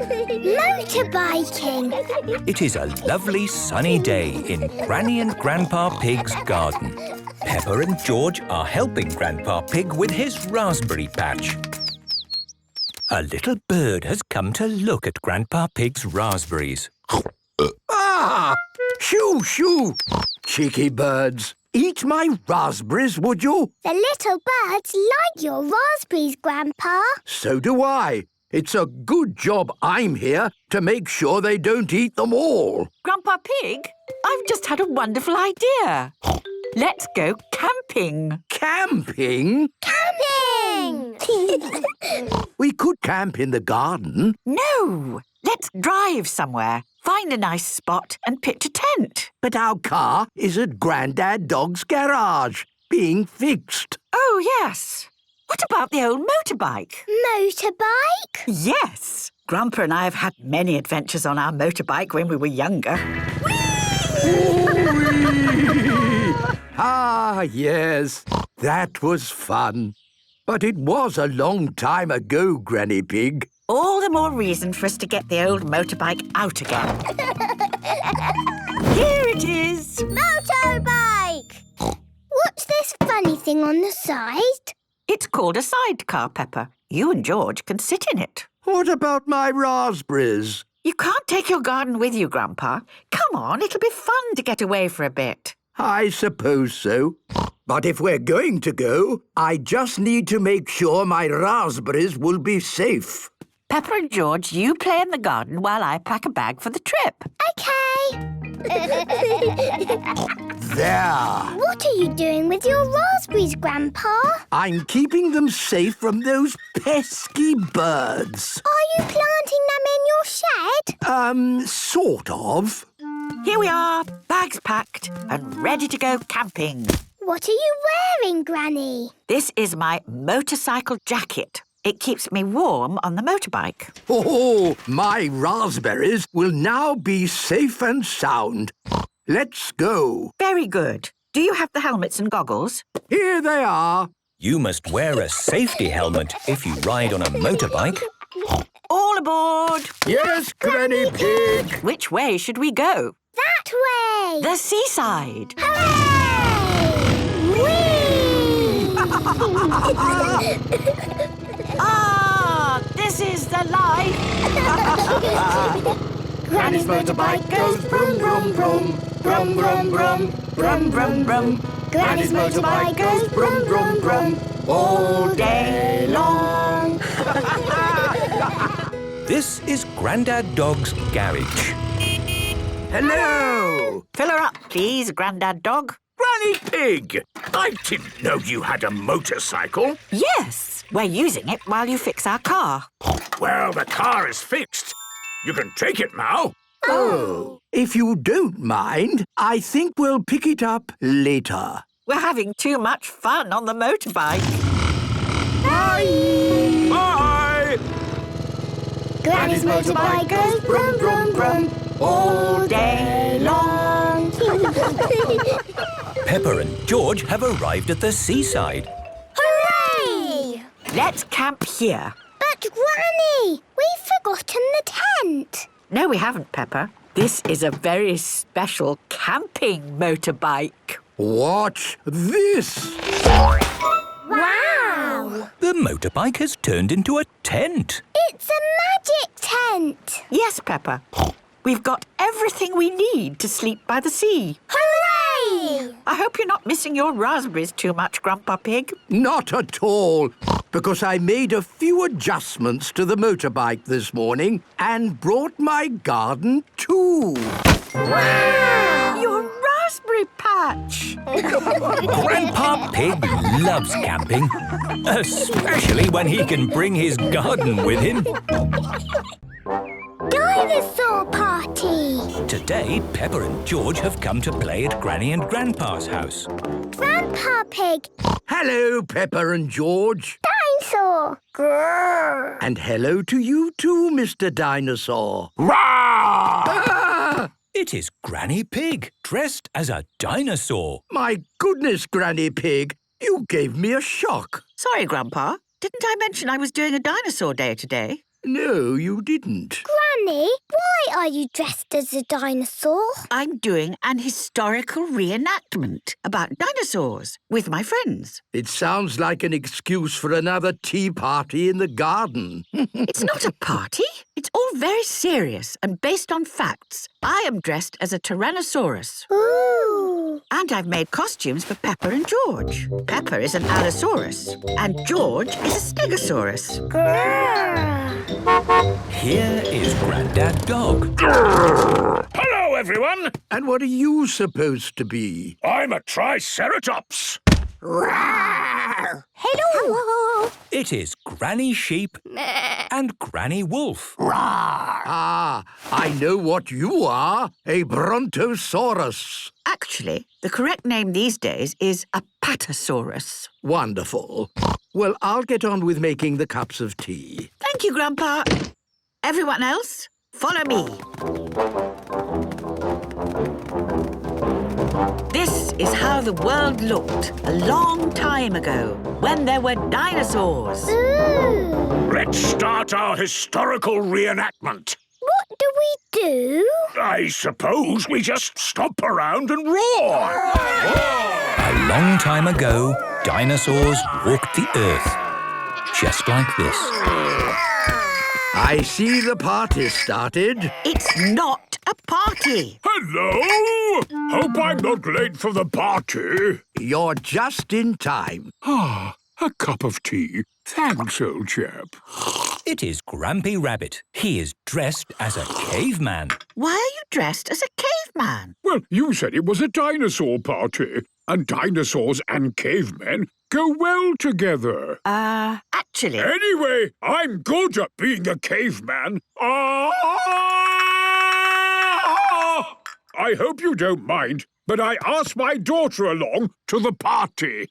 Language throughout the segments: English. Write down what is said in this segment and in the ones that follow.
Motorbiking. It is a lovely sunny day in Granny and Grandpa Pig's garden. Peppa and George are helping Grandpa Pig with his raspberry patch. A little bird has come to look at Grandpa Pig's raspberries. Ah! Shoo, shoo! Cheeky birds. Eat my raspberries, would you? The little birds like your raspberries, Grandpa. So do I. It's a good job I'm here to make sure they don't eat them all. Grandpa Pig, I've just had a wonderful idea. Let's go camping. Camping? Camping! We could camp in the garden. No, let's drive somewhere. Find a nice spot and pitch a tent. But our car is at Grandad Dog's garage, being fixed. Oh, yes. What about the old motorbike? Motorbike? Yes. Grandpa and I have had many adventures on our motorbike when we were younger. Ah, yes. That was fun. But it was a long time ago, Granny Pig. All the more reason for us to get the old motorbike out again. Here it is. Motorbike! What's this funny thing on the side? It's called a sidecar, Peppa. You and George can sit in it. What about my raspberries? You can't take your garden with you, Grandpa. Come on, it'll be fun to get away for a bit. I suppose so. But if we're going to go, I just need to make sure my raspberries will be safe. Peppa and George, you play in the garden while I pack a bag for the trip. OK. There. What are you doing with your raspberries, Grandpa? I'm keeping them safe from those pesky birds. Are you planting them in your shed? Sort of. Here we are, bags packed and ready to go camping. What are you wearing, Granny? This is my motorcycle jacket. It keeps me warm on the motorbike. Oh, my raspberries will now be safe and sound. Let's go. Very good. Do you have the helmets and goggles? Here they are. You must wear a safety helmet if you ride on a motorbike. All aboard! Yes, Granny Pig. Which way should we go? That way! The seaside. Hooray! Ah, this is the life! Granny's motorbike goes brum, brum, brum. Brum, brum, brum. Brum, brum, brum. Granny's motorbike goes brum, brum, brum. All day long. This is Grandad Dog's garage. Hello. Fill her up, please, Grandad Dog. Granny Pig! I didn't know you had a motorcycle. Yes, we're using it while you fix our car. Well, the car is fixed. You can take it now. Oh. If you don't mind, I think we'll pick it up later. We're having too much fun on the motorbike. Bye! Granny's motorbike goes brum, brum, brum. All day long. Peppa and George have arrived at the seaside. Hooray! Let's camp here. But, Granny, we've forgotten the tent. No, we haven't, Peppa. This is a very special camping motorbike. Watch this. Wow! The motorbike has turned into a tent. It's a magic tent. Yes, Peppa. We've got everything we need to sleep by the sea. Hooray! I hope you're not missing your raspberries too much, Grandpa Pig. Not at all, because I made a few adjustments to the motorbike this morning and brought my garden too. Wow! Your raspberry patch. Grandpa Pig loves camping, especially when he can bring his garden with him. Dinosaur party! Today, Peppa and George have come to play at Granny and Grandpa's house. Grandpa Pig! Hello, Peppa and George. Dinosaur! Grrr! And hello to you too, Mr. Dinosaur. Rah! Ah! It is Granny Pig, dressed as a dinosaur. My goodness, Granny Pig, you gave me a shock. Sorry, Grandpa. Didn't I mention I was doing a dinosaur day today? No, you didn't. Granny, why are you dressed as a dinosaur? I'm doing an historical reenactment about dinosaurs with my friends. It sounds like an excuse for another tea party in the garden. It's not a party. It's all very serious and based on facts. I am dressed as a Tyrannosaurus. Ooh. And I've made costumes for Peppa and George. Peppa is an Allosaurus and George is a Stegosaurus. Here is Grandad Dog. Hello, everyone. And what are you supposed to be? I'm a Triceratops. Hello. It is Granny Sheep and Granny Wolf. Ah, I know what you are. A Brontosaurus. Actually, the correct name these days is a Patasaurus. Wonderful. Well, I'll get on with making the cups of tea. Thank you, Grandpa. Everyone else, follow me. This is how the world looked a long time ago, when there were dinosaurs. Ooh. Let's start our historical reenactment. What do we do? I suppose we just stomp around and roar. A long time ago, dinosaurs walked the earth. Just like this. I see the party started. It's not a party. Hello. Hope I'm not late for the party. You're just in time. Ah, a cup of tea. Thanks, old chap. It is Grampy Rabbit. He is dressed as a caveman. Why are you dressed as a caveman? Well, you said it was a dinosaur party, and dinosaurs and cavemen go well together. Actually, Anyway, I'm good at being a caveman. I hope you don't mind, but I asked my daughter along to the party.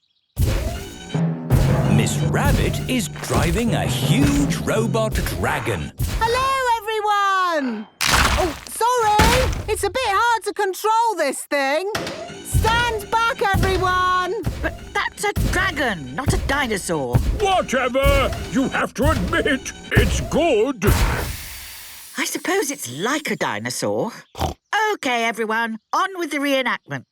Miss Rabbit is driving a huge robot dragon. Hello, everyone! Oh, sorry! It's a bit hard to control this thing. Stand back, everyone! but that's a dragon, not a dinosaur. Whatever! You have to admit, it's good. I suppose it's like a dinosaur. OK, everyone, on with the reenactment.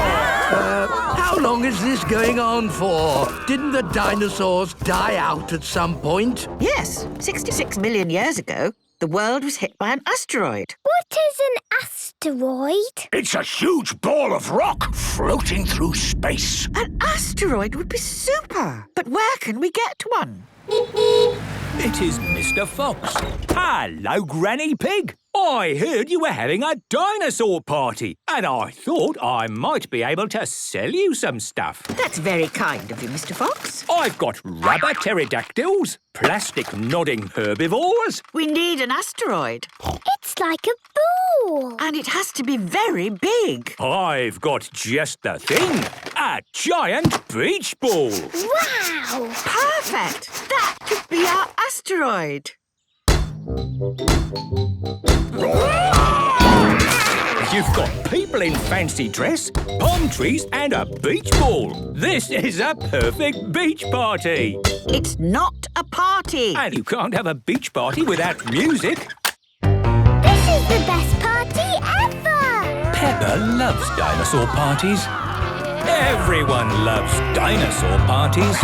How long is this going on for? Didn't the dinosaurs die out at some point? Yes, 66 million years ago, the world was hit by an asteroid. What is an asteroid? It's a huge ball of rock floating through space. An asteroid would be super. But where can we get one? It is Mr. Fox. Hello, Granny Pig. I heard you were having a dinosaur party, and I thought I might be able to sell you some stuff. That's very kind of you, Mr. Fox. I've got rubber pterodactyls, plastic nodding herbivores. We need an asteroid, It's like a ball. and it has to be very big. I've got just the thing, a giant beach ball. Wow. Perfect. That could be our asteroid. You've got people in fancy dress, palm trees and a beach ball. This is a perfect beach party. It's not a party. And you can't have a beach party without music. This is the best party ever. Peppa loves dinosaur parties. Everyone loves dinosaur parties.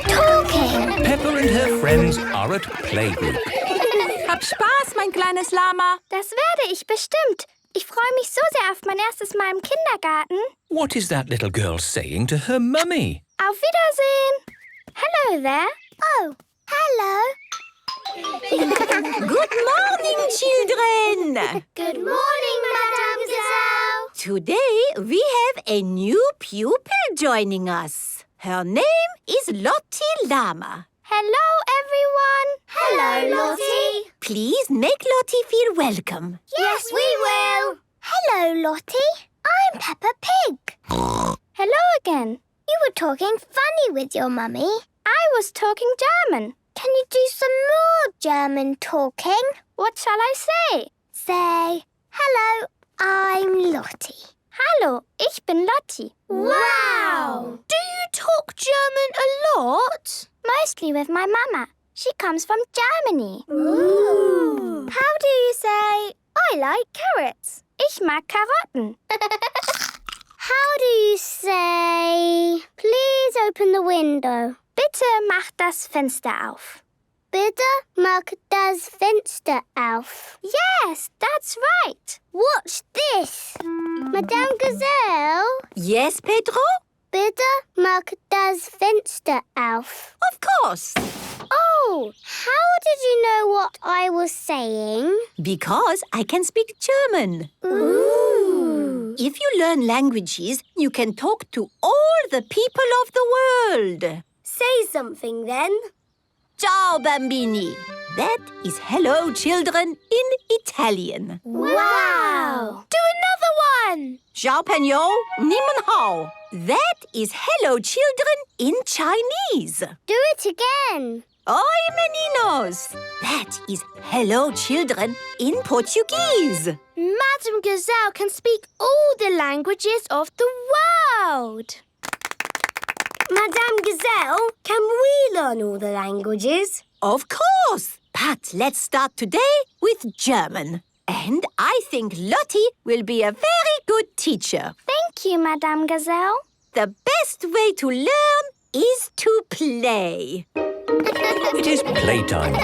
Talking. Peppa and her friends are at playgroup. Hab Spaß, mein kleines Lama. Das werde ich bestimmt. Ich freue mich so sehr auf mein erstes Mal im Kindergarten. What is that little girl saying to her mummy? Auf Wiedersehen. Hello there. Oh, hello. Good morning, children. Good morning, Madame Gazelle. Today we have a new pupil joining us. Her name is Lottie Llama. Hello, everyone. Hello, Lottie. Please make Lottie feel welcome. Yes, we will. Hello, Lottie. I'm Peppa Pig. Hello again. You were talking funny with your mummy. I was talking German. Can you do some more German talking? What shall I say? Say, hello, I'm Lottie. Hallo, ich bin Lottie. Wow! Do you talk German a lot? Mostly with my mama. She comes from Germany. Ooh. How do you say, I like carrots? Ich mag Karotten. How do you say, please open the window? Bitte mach das Fenster auf. Bitte mach das Fenster auf. Yes, that's right. Watch this. Madame Gazelle? Yes, Pedro? Bitte mach das Fenster auf. Of course. Oh, how did you know what I was saying? Because I can speak German. Ooh. If you learn languages, you can talk to all the people of the world. Say something then. Ciao, bambini. That is hello, children, in Italian. Wow! Do another one. Ciao, Pegno. Ni hao. That is hello, children, in Chinese. Do it again. Oi, meninos. That is hello, children, in Portuguese. Madame Gazelle can speak all the languages of the world. Madame Gazelle, can we learn all the languages? Of course. But let's start today with German. And I think Lottie will be a very good teacher. Thank you, Madame Gazelle. The best way to learn is to play. It is playtime.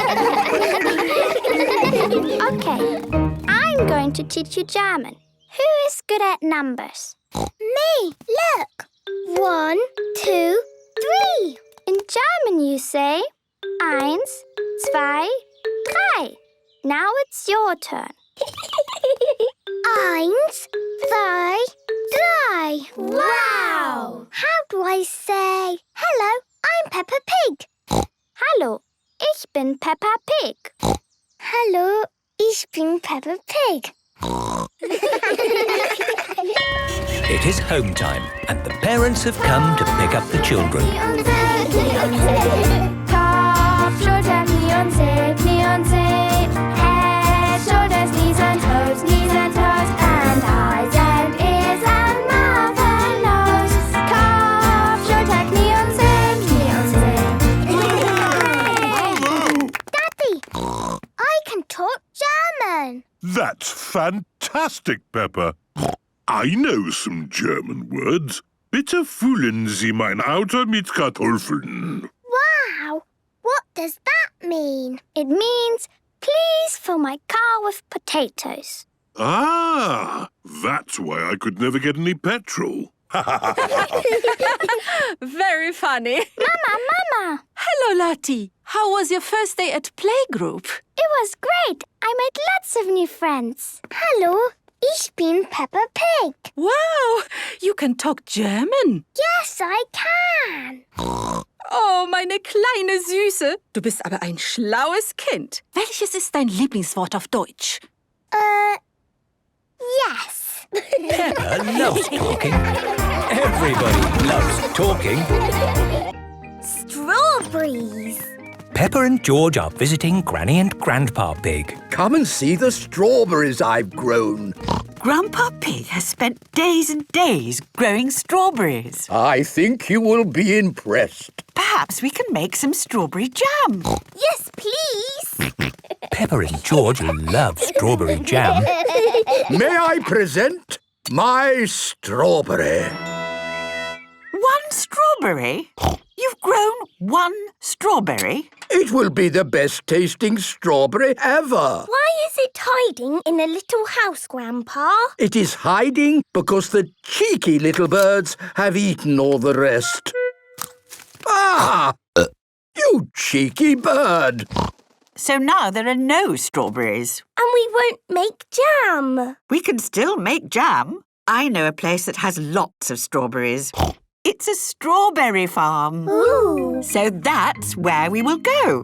Okay, I'm going to teach you German. Who is good at numbers? Me, look. 1, 2, 3. In German you say 1, 2, 3. Now it's your turn. 1, 2, 3. Wow! How do I say, hello, I'm Peppa Pig? Hallo, ich bin Peppa Pig. Hallo, ich bin Peppa Pig. It is home time, and the parents have come to pick up the children. Kopf, Schulter, Knie und Zeh, Knie und Zeh. Head, shoulders, knees and toes, and eyes and ears and mouth and nose. Kopf, Schulter, Knie und Zeh, Daddy, I can talk German. That's fantastic, Peppa. I know some German words. Bitte füllen Sie mein Auto mit Kartoffeln. Wow! What does that mean? It means, please fill my car with potatoes. Ah, that's why I could never get any petrol. Very funny. Mama! Hello, Lottie. How was your first day at playgroup? It was great. I made lots of new friends. Hallo, ich bin Peppa Pig. Wow, you can talk German. Yes, I can. Oh, meine kleine Süße. Du bist aber ein schlaues Kind. Welches ist dein Lieblingswort auf Deutsch? Yes. Peppa loves talking. Everybody loves talking. Strawberries. Peppa and George are visiting Granny and Grandpa Pig. Come and see the strawberries I've grown. Grandpa Pig has spent days and days growing strawberries. I think you will be impressed. Perhaps we can make some strawberry jam. Yes, please. Peppa and George love strawberry jam. May I present my strawberry? One strawberry? You've grown one strawberry? It will be the best tasting strawberry ever. Why is it hiding in a little house, Grandpa? It is hiding because the cheeky little birds have eaten all the rest. Ah! You cheeky bird! So now there are no strawberries. And we won't make jam. We can still make jam. I know a place that has lots of strawberries. It's a strawberry farm. Ooh. So that's where we will go.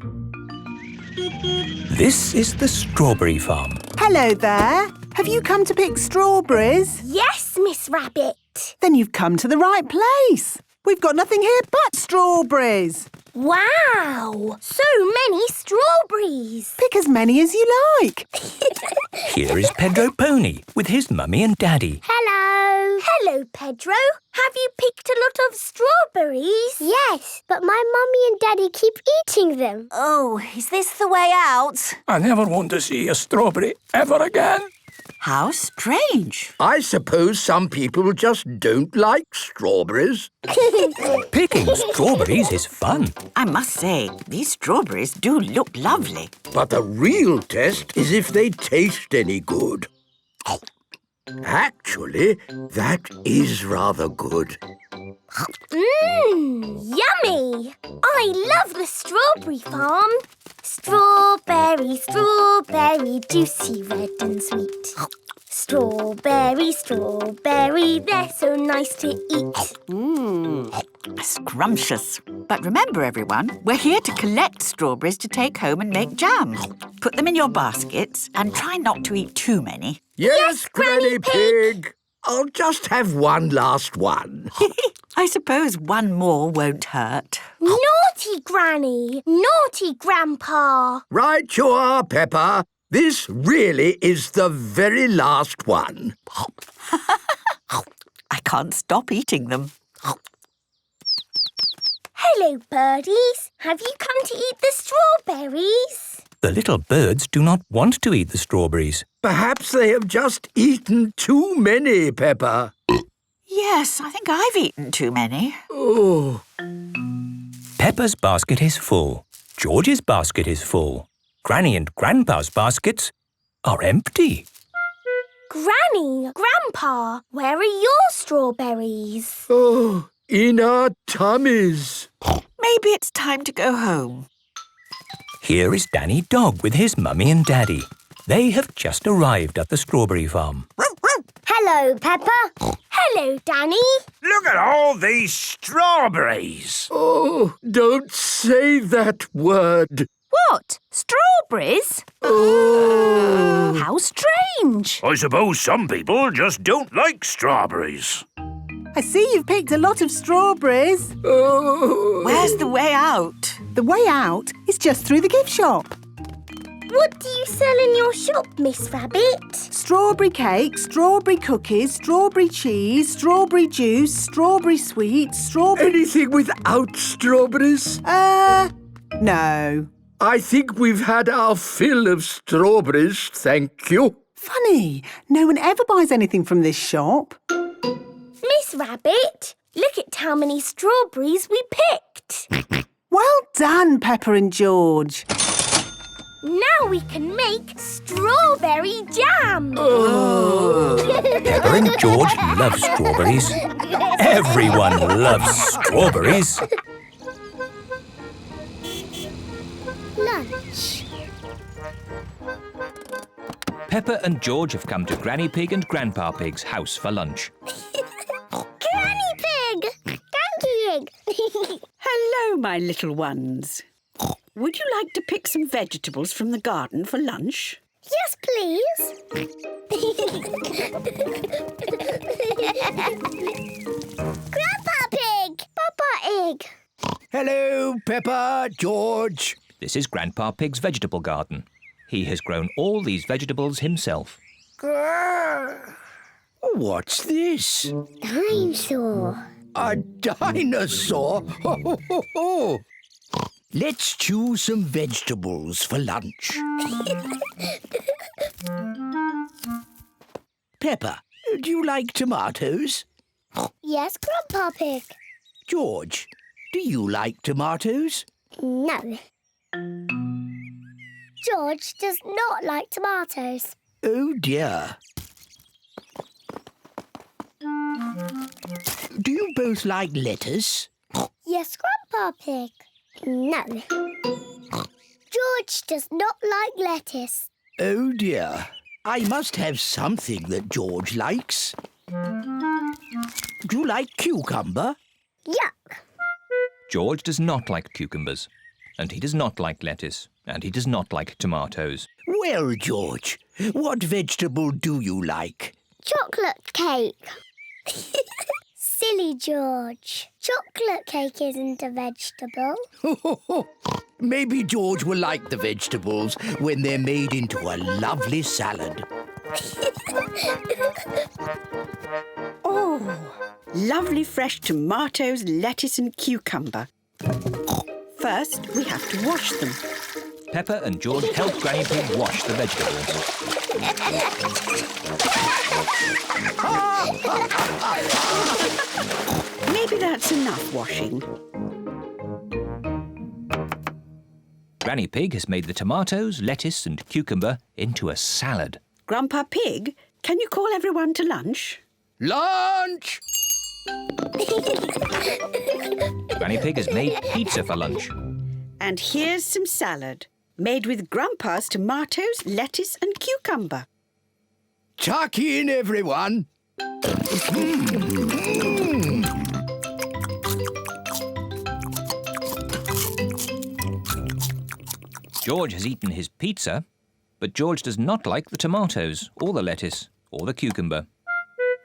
This is the strawberry farm. Hello there. Have you come to pick strawberries? Yes, Miss Rabbit. Then you've come to the right place. We've got nothing here but strawberries. Wow! So many strawberries. Pick as many as you like. Here is Pedro Pony with his mummy and daddy. Hello. Hello, Pedro. Have you picked a lot of strawberries? Yes, but my mummy and daddy keep eating them. Oh, is this the way out? I never want to see a strawberry ever again. How strange. I suppose some people just don't like strawberries. Picking strawberries is fun. I must say, these strawberries do look lovely. But the real test is if they taste any good. Actually, that is rather good. Yummy! I love the strawberry farm. Strawberry, strawberry, juicy, red and sweet. Strawberry, strawberry, they're so nice to eat. Scrumptious. But remember, everyone, we're here to collect strawberries to take home and make jam. Put them in your baskets and try not to eat too many. Yes, Granny Pig. I'll just have one last one. I suppose one more won't hurt. Naughty Granny! Naughty Grandpa! Right you are, Peppa. This really is the very last one. I can't stop eating them. Hello, birdies. Have you come to eat the strawberries? The little birds do not want to eat the strawberries. Perhaps they have just eaten too many, Peppa. Yes, I think I've eaten too many. Oh. Peppa's basket is full. George's basket is full. Granny and Grandpa's baskets are empty. Granny, Grandpa, where are your strawberries? Oh, in our tummies. Maybe it's time to go home. Here is Danny Dog with his mummy and daddy. They have just arrived at the strawberry farm. Hello, Peppa. Hello, Danny. Look at all these strawberries. Oh, don't say that word. What? Strawberries? Oh. How strange. I suppose some people just don't like strawberries. I see you've picked a lot of strawberries. Oh. Where's the way out? The way out is just through the gift shop. What do you sell in your shop, Miss Rabbit? Strawberry cake, strawberry cookies, strawberry cheese, strawberry juice, strawberry sweets, strawberry... Anything without strawberries? No. I think we've had our fill of strawberries, thank you. Funny, no one ever buys anything from this shop. Miss Rabbit, look at how many strawberries we picked. Well done, Peppa and George. Now we can make strawberry jam. Peppa and George love strawberries. Everyone loves strawberries. Lunch. Peppa and George have come to Granny Pig and Grandpa Pig's house for lunch. Granny Pig! Granny Pig! Hello, my little ones. Would you like to pick some vegetables from the garden for lunch? Yes, please. Grandpa Pig! Papa Egg! Hello, Peppa, George. This is Grandpa Pig's vegetable garden. He has grown all these vegetables himself. What's this? Dinosaur. A dinosaur? Ho, ho, ho, ho. Let's choose some vegetables for lunch. Peppa, do you like tomatoes? Yes, Grandpa Pig. George, do you like tomatoes? No. George does not like tomatoes. Oh, dear. Do you both like lettuce? Yes, Grandpa Pig. No. George does not like lettuce. Oh, dear. I must have something that George likes. Do you like cucumber? Yuck. George does not like cucumbers, and he does not like lettuce, and he does not like tomatoes. Well, George, what vegetable do you like? Chocolate cake. silly, George. Chocolate cake isn't a vegetable. Maybe George will like the vegetables when they're made into a lovely salad. Oh, lovely fresh tomatoes, lettuce and cucumber. First, we have to wash them. Peppa and George help Granny Pig wash the vegetables. Maybe that's enough washing. Granny Pig has made the tomatoes, lettuce and cucumber into a salad. Grandpa Pig, can you call everyone to lunch? Lunch! Granny Pig has made pizza for lunch. And here's some salad, made with Grandpa's tomatoes, lettuce and cucumber. Tuck in, everyone. George has eaten his pizza, but George does not like the tomatoes or the lettuce or the cucumber.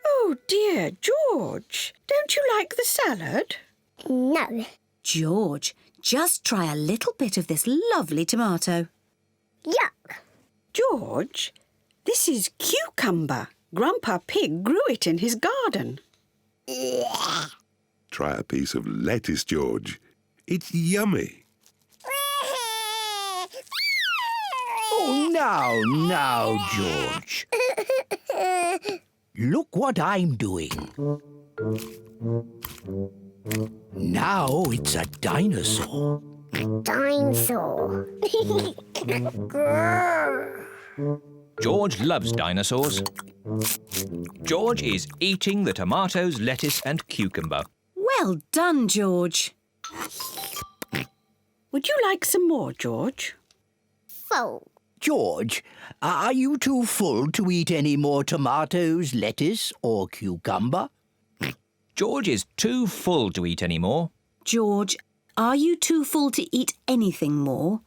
Oh dear, George, don't you like the salad? No. George, just try a little bit of this lovely tomato. Yuck. George, this is cucumber. Grandpa Pig grew it in his garden. Try a piece of lettuce, George. It's yummy. Oh, now, George. Look what I'm doing. Now it's a dinosaur. Dinosaur. George loves dinosaurs. George is eating the tomatoes, lettuce and cucumber. Well done, George. Would you like some more, George? Full. George, are you too full to eat any more tomatoes, lettuce or cucumber? George is too full to eat any more. George, are you too full to eat anything more?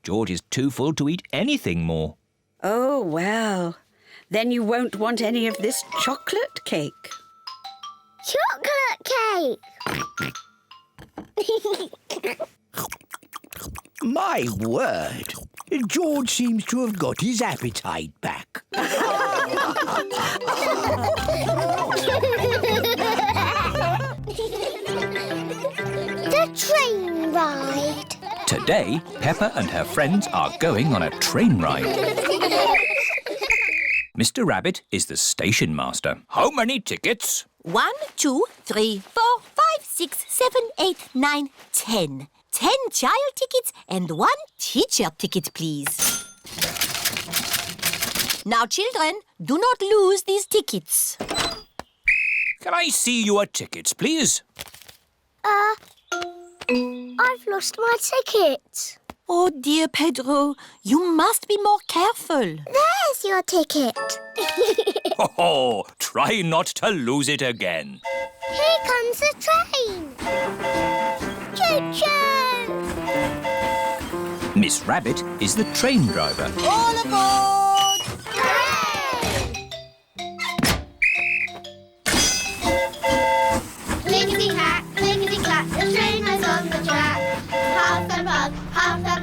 George is too full to eat anything more. Oh, well, then you won't want any of this chocolate cake. Chocolate cake. My word, George seems to have got his appetite back. The train ride. Today, Peppa and her friends are going on a train ride. Mr. Rabbit is the station master. How many tickets? 1, 2, 3, 4, 5, 6, 7, 8, 9, 10. 10 child tickets and 1 teacher ticket, please. Now, children, do not lose these tickets. Can I see your tickets, please? I've lost my ticket. Oh, dear Pedro, you must be more careful. There's your ticket. Oh, try not to lose it again. Here comes the train. Choo-choo! Miss Rabbit is the train driver. All aboard! Hooray! Clickety-clack, clickety-clack, the train is on the track. Half the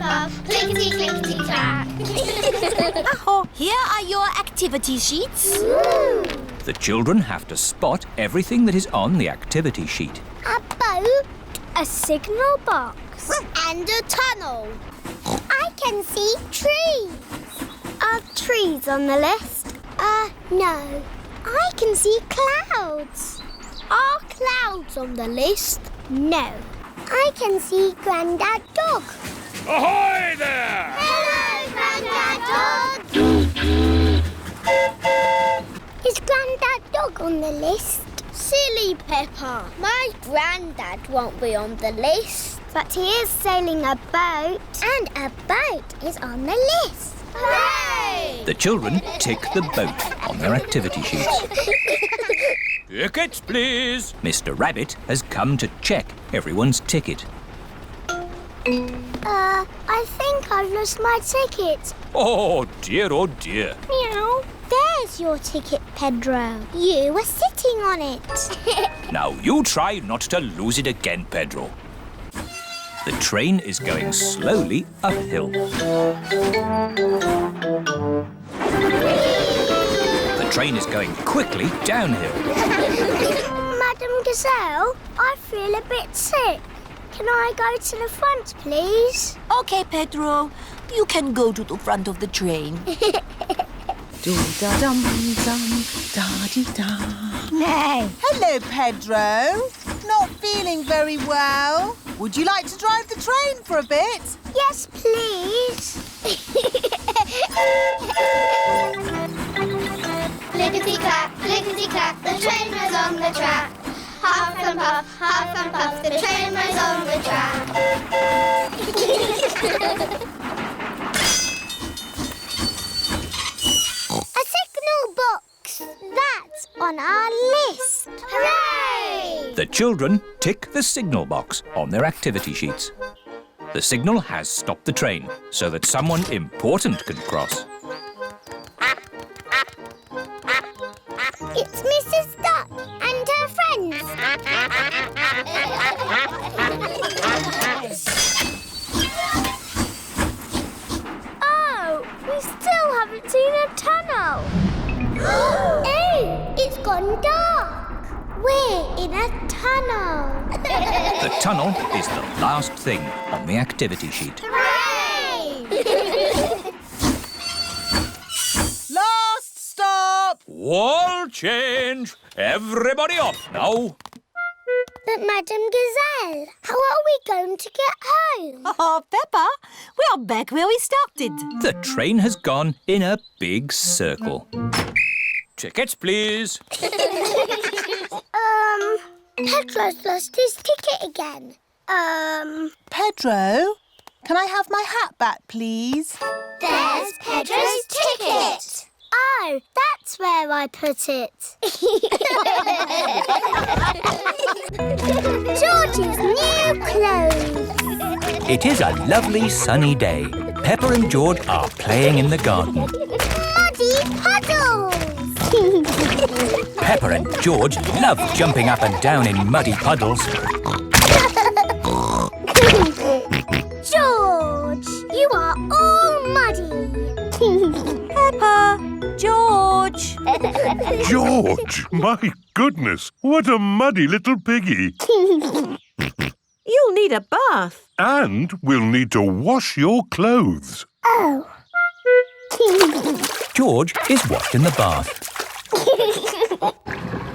puff, clickety-clickety-clack. Oh, here are your activity sheets. Ooh. The children have to spot everything that is on the activity sheet. A boat, a signal box, and a tunnel. I can see trees. Are trees on the list? No. I can see clouds. Are clouds on the list? No. I can see Grandad Dog. Ahoy there! Hello, Grandad Dog. Is Grandad Dog on the list? Silly Peppa. My Grandad won't be on the list. But he is sailing a boat. And a boat is on the list. Hooray! The children tick the boat on their activity sheets. Tickets, please. Mr. Rabbit has come to check everyone's ticket. I think I've lost my ticket. Oh dear, oh dear. Meow. There There's your ticket, Pedro. You were sitting on it. Now you try not to lose it again, Pedro. The train is going slowly uphill. The train is going quickly downhill. Madam Gazelle, I feel a bit sick. Can I go to the front, please? Okay, Pedro. You can go to the front of the train. Do-da-dum-dum, da-dee-da. No. Hello, Pedro. Not feeling very well. Would you like to drive the train for a bit? Yes, please. Clickety-clack, clickety-clack, the train was on the track. Huff and puff, the train was on the track. A signal box. That's on our list. Hooray! The children tick the signal box on their activity sheets. The signal has stopped the train so that someone important can cross. It's Mrs. Duck and her friends. Oh, we still haven't seen a tunnel. Oh, it's gone dark. We're in a tunnel. The tunnel is the last thing on the activity sheet. Hooray! Last stop! Wall change! Everybody off now! But Madam Gazelle, how are we going to get home? Oh, Peppa, we are back where we started. The train has gone in a big circle. Tickets, please. Pedro's lost his ticket again. Pedro, can I have my hat back, please? There's Pedro's ticket. Oh, that's where I put it. George's new clothes. It is a lovely sunny day. Peppa and George are playing in the garden. Muddy puddles. Peppa and George love jumping up and down in muddy puddles. George, you are all muddy. Peppa, George. George, my goodness, what a muddy little piggy. You'll need a bath. And we'll need to wash your clothes. Oh. George is washed in the bath.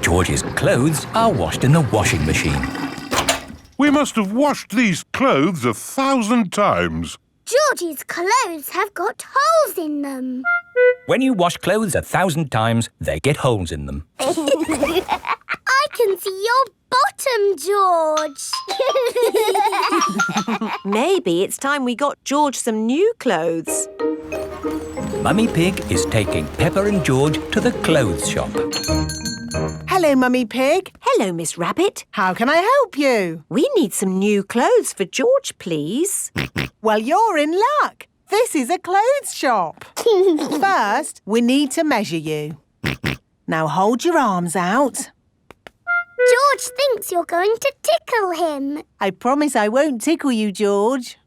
George's clothes are washed in the washing machine. We must have washed these clothes 1,000 times. George's clothes have got holes in them. When you wash clothes 1,000 times, they get holes in them. I can see your bottom, George. Maybe it's time we got George some new clothes. Mummy Pig is taking Peppa and George to the clothes shop. Hello, Mummy Pig. Hello, Miss Rabbit. How can I help you? We need some new clothes for George, please. Well, you're in luck. This is a clothes shop. First, we need to measure you. Now hold your arms out. George thinks you're going to tickle him. I promise I won't tickle you, George.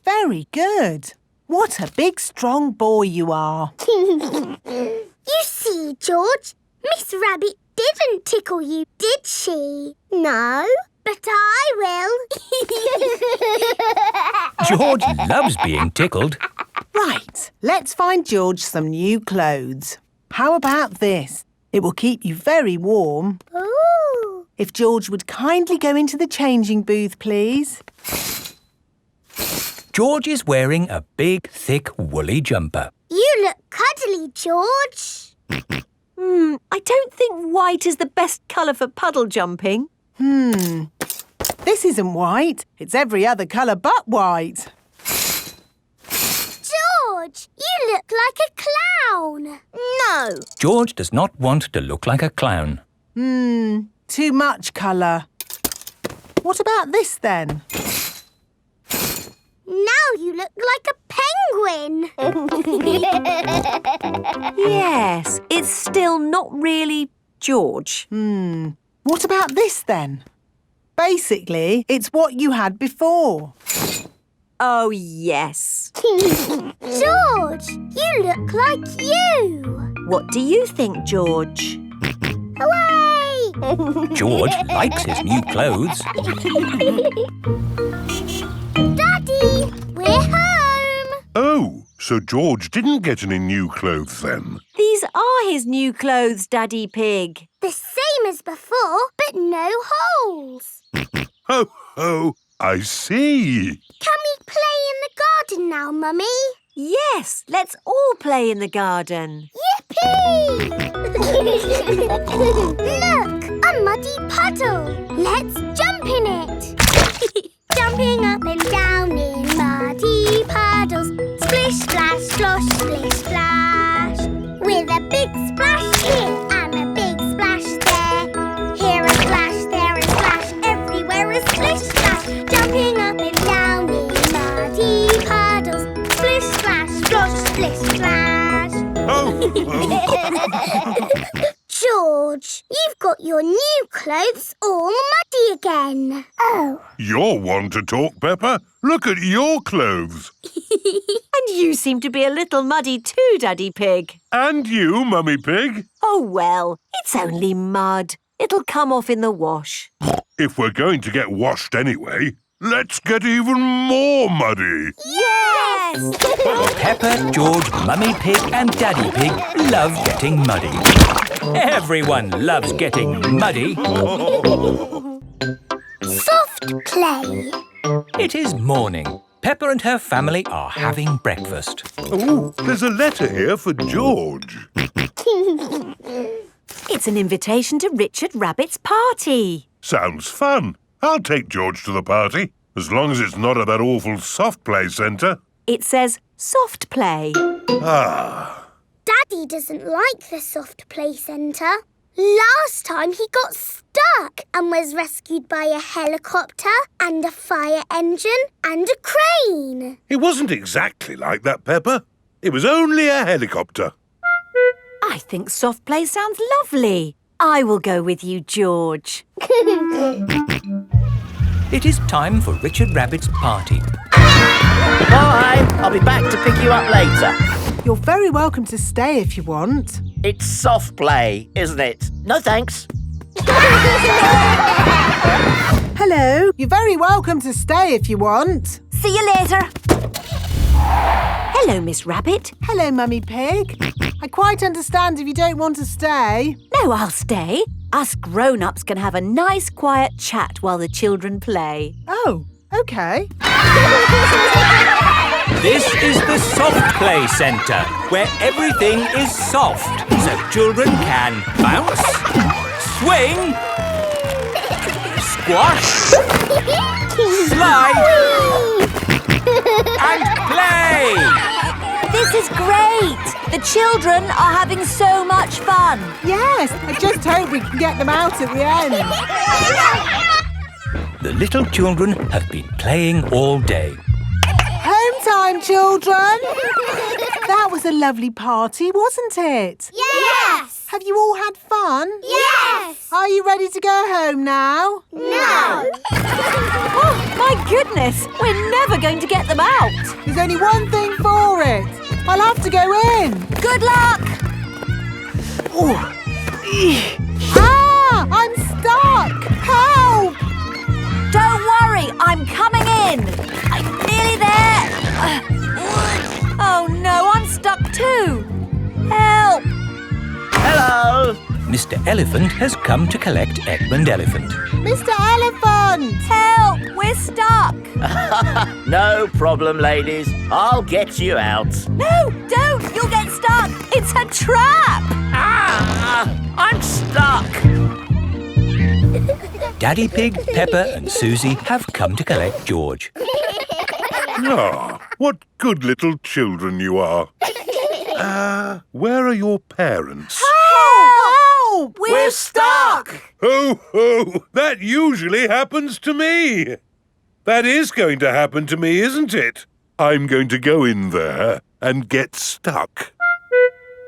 Very good. What a big, strong boy you are. You see, George, Miss Rabbit didn't tickle you, did she? No, but I will. George loves being tickled. Right, let's find George some new clothes. How about this? It will keep you very warm. Ooh. If George would kindly go into the changing booth, please. George is wearing a big, thick, woolly jumper. You look cuddly, George. I don't think white is the best colour for puddle jumping. This isn't white. It's every other colour but white. George, you look like a clown. No. George does not want to look like a clown. Too much colour. What about this then? Now you look like a win. Yes, it's still not really George. What about this then? Basically, it's what you had before. Oh, yes. George, you look like you. What do you think, George? Hooray! George likes his new clothes. Daddy, we're home. Oh, so George didn't get any new clothes then? These are his new clothes, Daddy Pig. The same as before, but no holes. Ho, ho, I see. Can we play in the garden now, Mummy? Yes, let's all play in the garden. Yippee! Look, a muddy puddle. Let's jump in it. Jumping up and down in muddy puddles. Splish, splash, slosh, splish, splash. With a big splash here and a big splash there. Here a splash, there a splash, everywhere a splish, splash. Jumping up and down in muddy puddles. Splish, splash, slosh, splish, splash. George, you've got your new clothes all muddy again. Oh. You're one to talk, Peppa. Look at your clothes. And you seem to be a little muddy too, Daddy Pig. And you, Mummy Pig. Oh, well, it's only mud. It'll come off in the wash. If we're going to get washed anyway, let's get even more muddy. Yes! Peppa, George, Mummy Pig and Daddy Pig love getting muddy. Everyone loves getting muddy. Soft play. It is morning. Peppa and her family are having breakfast. Oh, there's a letter here for George. It's an invitation to Richard Rabbit's party. Sounds fun. I'll take George to the party, as long as it's not at that awful soft play centre. It says soft play. Ah. Daddy doesn't like the soft play centre. Last time he got stuck and was rescued by a helicopter and a fire engine and a crane. It wasn't exactly like that, Peppa. It was only a helicopter. I think soft play sounds lovely. I will go with you, George. It is time for Richard Rabbit's party. Bye! I'll be back to pick you up later. You're very welcome to stay if you want. It's soft play, isn't it? No thanks. Hello. You're very welcome to stay if you want. See you later. Hello, Miss Rabbit. Hello, Mummy Pig. I quite understand if you don't want to stay. No, I'll stay. Us grown-ups can have a nice quiet chat while the children play. Oh, OK. This is the soft play centre, where everything is soft, so children can bounce, swing, squash, slide, and play. This is great. The children are having so much fun. Yes, I just hope we can get them out at the end. The little children have been playing all day. Home time, children! That was a lovely party, wasn't it? Yes! Have you all had fun? Yes! Are you ready to go home now? No! Oh, my goodness. We're never going to get them out. There's only one thing for it. I'll have to go in. Good luck! Ah! I'm stuck! Help! Don't worry, I'm coming in. I'm nearly there. Oh no, I'm stuck too. Help! Hello! Mr. Elephant has come to collect Edmund Elephant. Mr. Elephant! Help! We're stuck. No problem, ladies. I'll get you out. No, don't! You'll get stuck. It's a trap. Ah! I'm stuck. Daddy Pig, Peppa and Susie have come to collect George. Ah, what good little children you are. Where are your parents? Help! We're stuck. Ho, ho! That usually happens to me. That is going to happen to me, isn't it? I'm going to go in there and get stuck.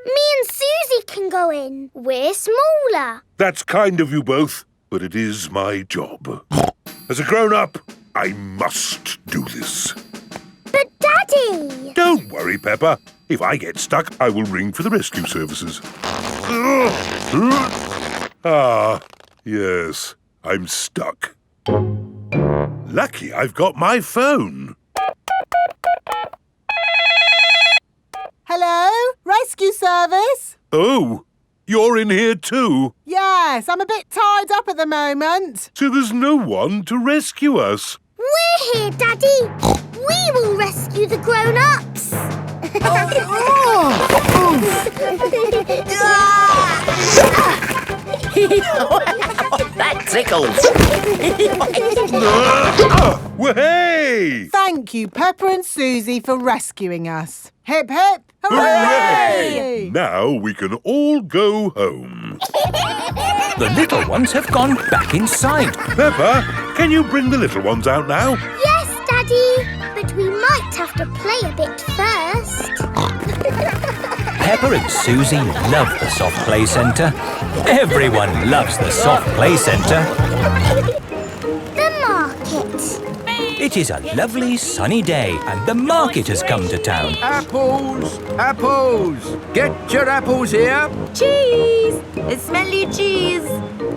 Me and Susie can go in. We're smaller. That's kind of you both, but it is my job. As a grown-up, I must do this. But Daddy! Don't worry, Peppa. If I get stuck, I will ring for the rescue services. Ah, yes, I'm stuck. Lucky I've got my phone. Hello? Rescue service? Oh, you're in here too? Yes, I'm a bit tied up at the moment. So there's no one to rescue us. We're here, Daddy. We will rescue the grown-ups. That tickles. Hey! Thank you, Peppa and Susie, for rescuing us. Hip, hip, Hooray! Now we can all go home. The little ones have gone back inside. Peppa, can you bring the little ones out now? Yes, Daddy. But we might have to play a bit first. Peppa and Susie love the soft play centre. Everyone loves the soft play centre. The market. It is a lovely sunny day and the market has come to town. Apples! Apples! Get your apples here. Cheese! Smelly cheese!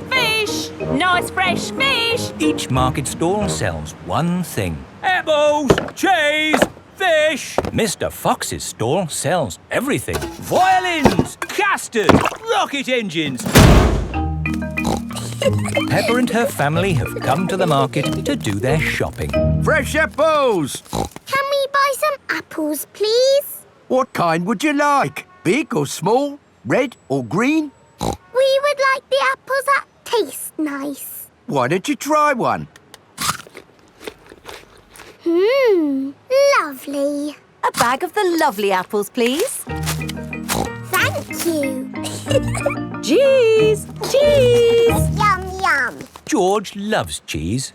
Fish! Nice fresh fish! Each market stall sells one thing. Apples! Cheese! Fish! Mr. Fox's stall sells everything. Violins! Custard! Rocket engines! Peppa and her family have come to the market to do their shopping. Fresh apples! Can we buy some apples, please? What kind would you like? Big or small? Red or green? We would like the apples that taste nice. Why don't you try one? Lovely. A bag of the lovely apples, please. Thank you. Cheese! Cheese! Yum, yum. George loves cheese.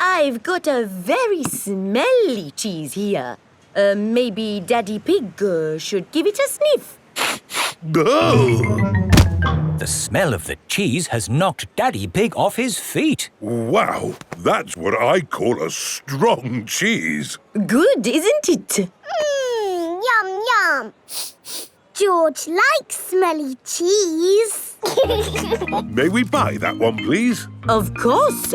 I've got a very smelly cheese here. Maybe Daddy Pig should give it a sniff. Oh! The smell of the cheese has knocked Daddy Pig off his feet. Wow, that's what I call a strong cheese. Good, isn't it? Yum, yum. George likes smelly cheese. May we buy that one, please? Of course.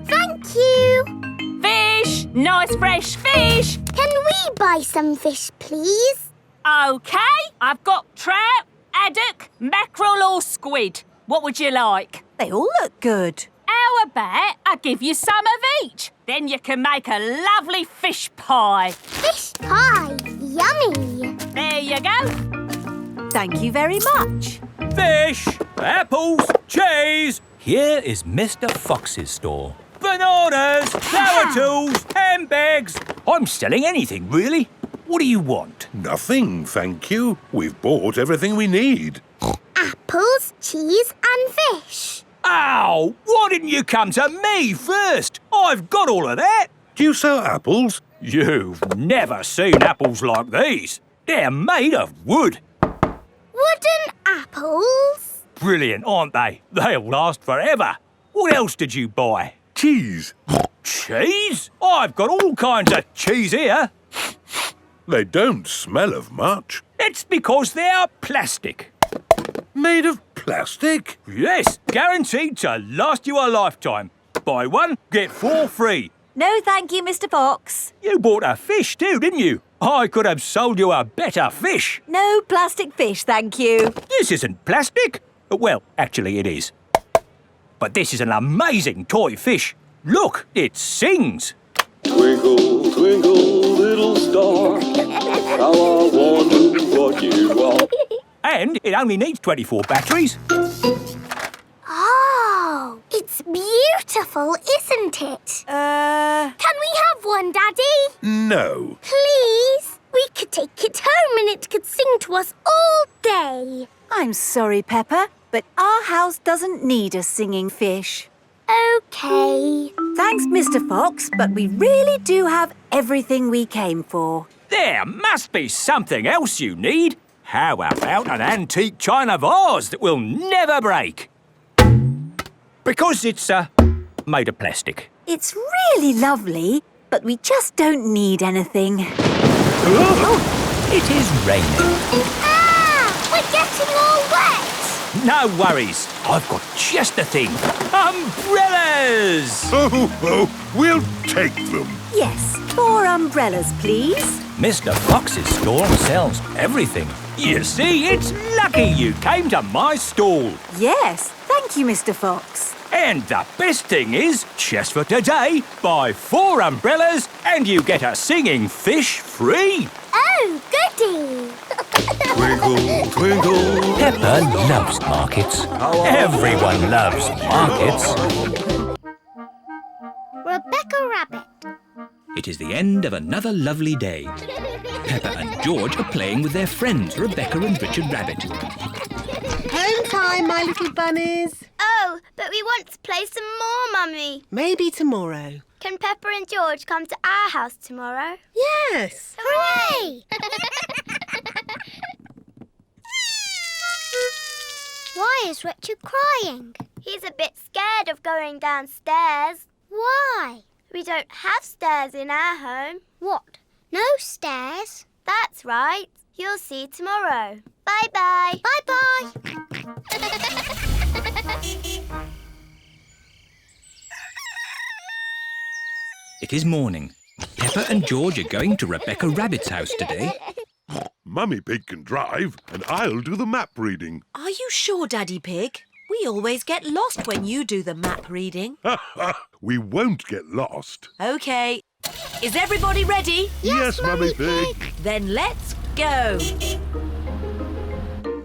Thank you. Fish! Nice fresh fish! Can we buy some fish, please? OK, I've got trout, haddock, mackerel or squid. What would you like? They all look good. How about I give you some of each? Then you can make a lovely fish pie. Fish pie. Yummy. There you go. Thank you very much. Fish, apples, cheese. Here is Mr. Fox's store. Bananas, flower tools, handbags. I'm selling anything, really. What do you want? Nothing, thank you. We've bought everything we need. Apples, cheese and fish. Ow! Why didn't you come to me first? I've got all of that. Do you sell apples? You've never seen apples like these. They're made of wood. Wooden apples? Brilliant, aren't they? They'll last forever. What else did you buy? Cheese. Cheese? I've got all kinds of cheese here. They don't smell of much. It's because they're plastic. Made of plastic? Yes, guaranteed to last you a lifetime. Buy one, get 4 free. No, thank you, Mr. Fox. You bought a fish too, didn't you? I could have sold you a better fish. No plastic fish, thank you. This isn't plastic. Well, actually it is. But this is an amazing toy fish. Look, it sings. Twinkle, twinkle, little star, how I wonder what you are. And it only needs 24 batteries. Oh, it's beautiful, isn't it? Can we have one, Daddy? No. Please? We could take it home and it could sing to us all day. I'm sorry, Peppa, but our house doesn't need a singing fish. OK. Thanks, Mr. Fox, but we really do have everything we came for. There must be something else you need. How about an antique china vase that will never break? Because it's made of plastic. It's really lovely, but we just don't need anything. It is raining. Ah! We're getting all wet! No worries. I've got just the thing. Umbrellas! Oh, we'll take them. Yes, 4 umbrellas, please. Mr. Fox's stall sells everything. You see, it's lucky you came to my stall. Yes, thank you, Mr. Fox. And the best thing is, just for today, buy 4 umbrellas and you get a singing fish free. Oh, goody! Twinkle, twinkle. Peppa loves markets. Everyone loves markets. Rebecca Rabbit. It is the end of another lovely day. Peppa and George are playing with their friends, Rebecca and Richard Rabbit. Home time, my little bunnies. Oh, but we want to play some more, Mummy. Maybe tomorrow. Can Peppa and George come to our house tomorrow? Yes. Hooray! Why is Richard crying? He's a bit scared of going downstairs. Why? We don't have stairs in our home. What? No stairs? That's right. You'll see tomorrow. Bye-bye. Bye-bye. It is morning. Peppa and George are going to Rebecca Rabbit's house today. Mummy Pig can drive, and I'll do the map reading. Are you sure, Daddy Pig? We always get lost when you do the map reading. We won't get lost. OK. Is everybody ready? Yes, Mummy Pig. Then let's go.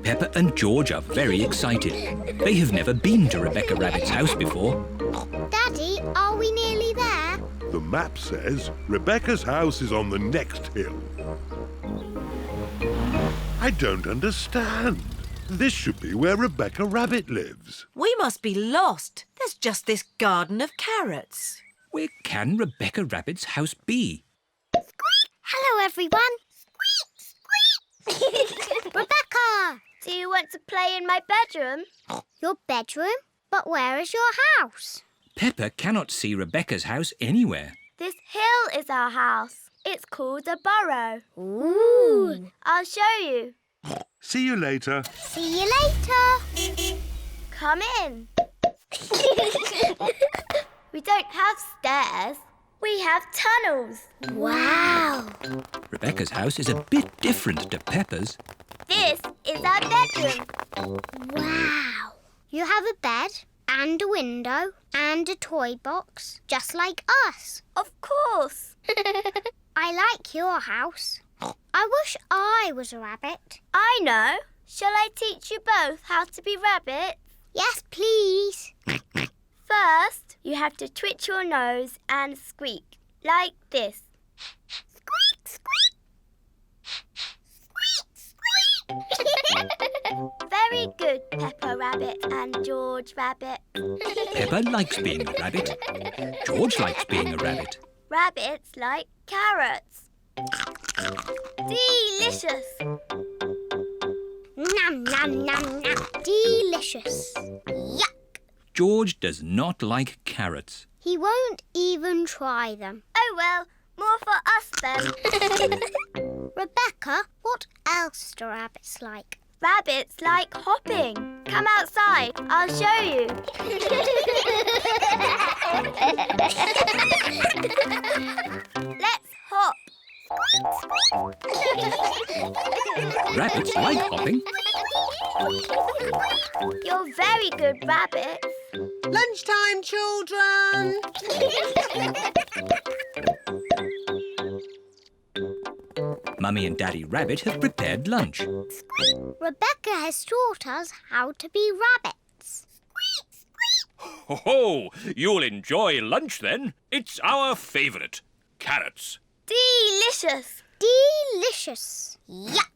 Peppa and George are very excited. They have never been to Rebecca Rabbit's house before. Daddy, are we nearly there? The map says Rebecca's house is on the next hill. I don't understand. This should be where Rebecca Rabbit lives. We must be lost. There's just this garden of carrots. Where can Rebecca Rabbit's house be? Hello, everyone. Squeak, squeak. Rebecca! Do you want to play in my bedroom? Your bedroom? But where is your house? Peppa cannot see Rebecca's house anywhere. This hill is our house. It's called a burrow. Ooh. I'll show you. See you later. See you later. Come in. We don't have stairs. We have tunnels. Wow. Rebecca's house is a bit different to Peppa's. This is our bedroom. Wow. You have a bed and a window and a toy box, just like us. Of course. I like your house. I wish I was a rabbit. I know. Shall I teach you both how to be rabbits? Yes, please. First, you have to twitch your nose and squeak, like this. Squeak, squeak. Squeak, squeak. Very good, Peppa Rabbit and George Rabbit. Peppa likes being a rabbit. George likes being a rabbit. Rabbits like carrots. Delicious. Nom, nom, nom, nom. Delicious. Yuck. George does not like carrots. He won't even try them. Oh, well, more for us then. Rebecca, what else do rabbits like? Rabbits like hopping. Come outside. I'll show you. Let's hop. Rabbits like hopping. You're very good rabbits. Lunchtime, children. Mummy and Daddy Rabbit have prepared lunch. Rebecca has taught us how to be rabbits. Ho-ho! You'll enjoy lunch then. It's our favourite. Carrots. Delicious. Delicious. Yuck.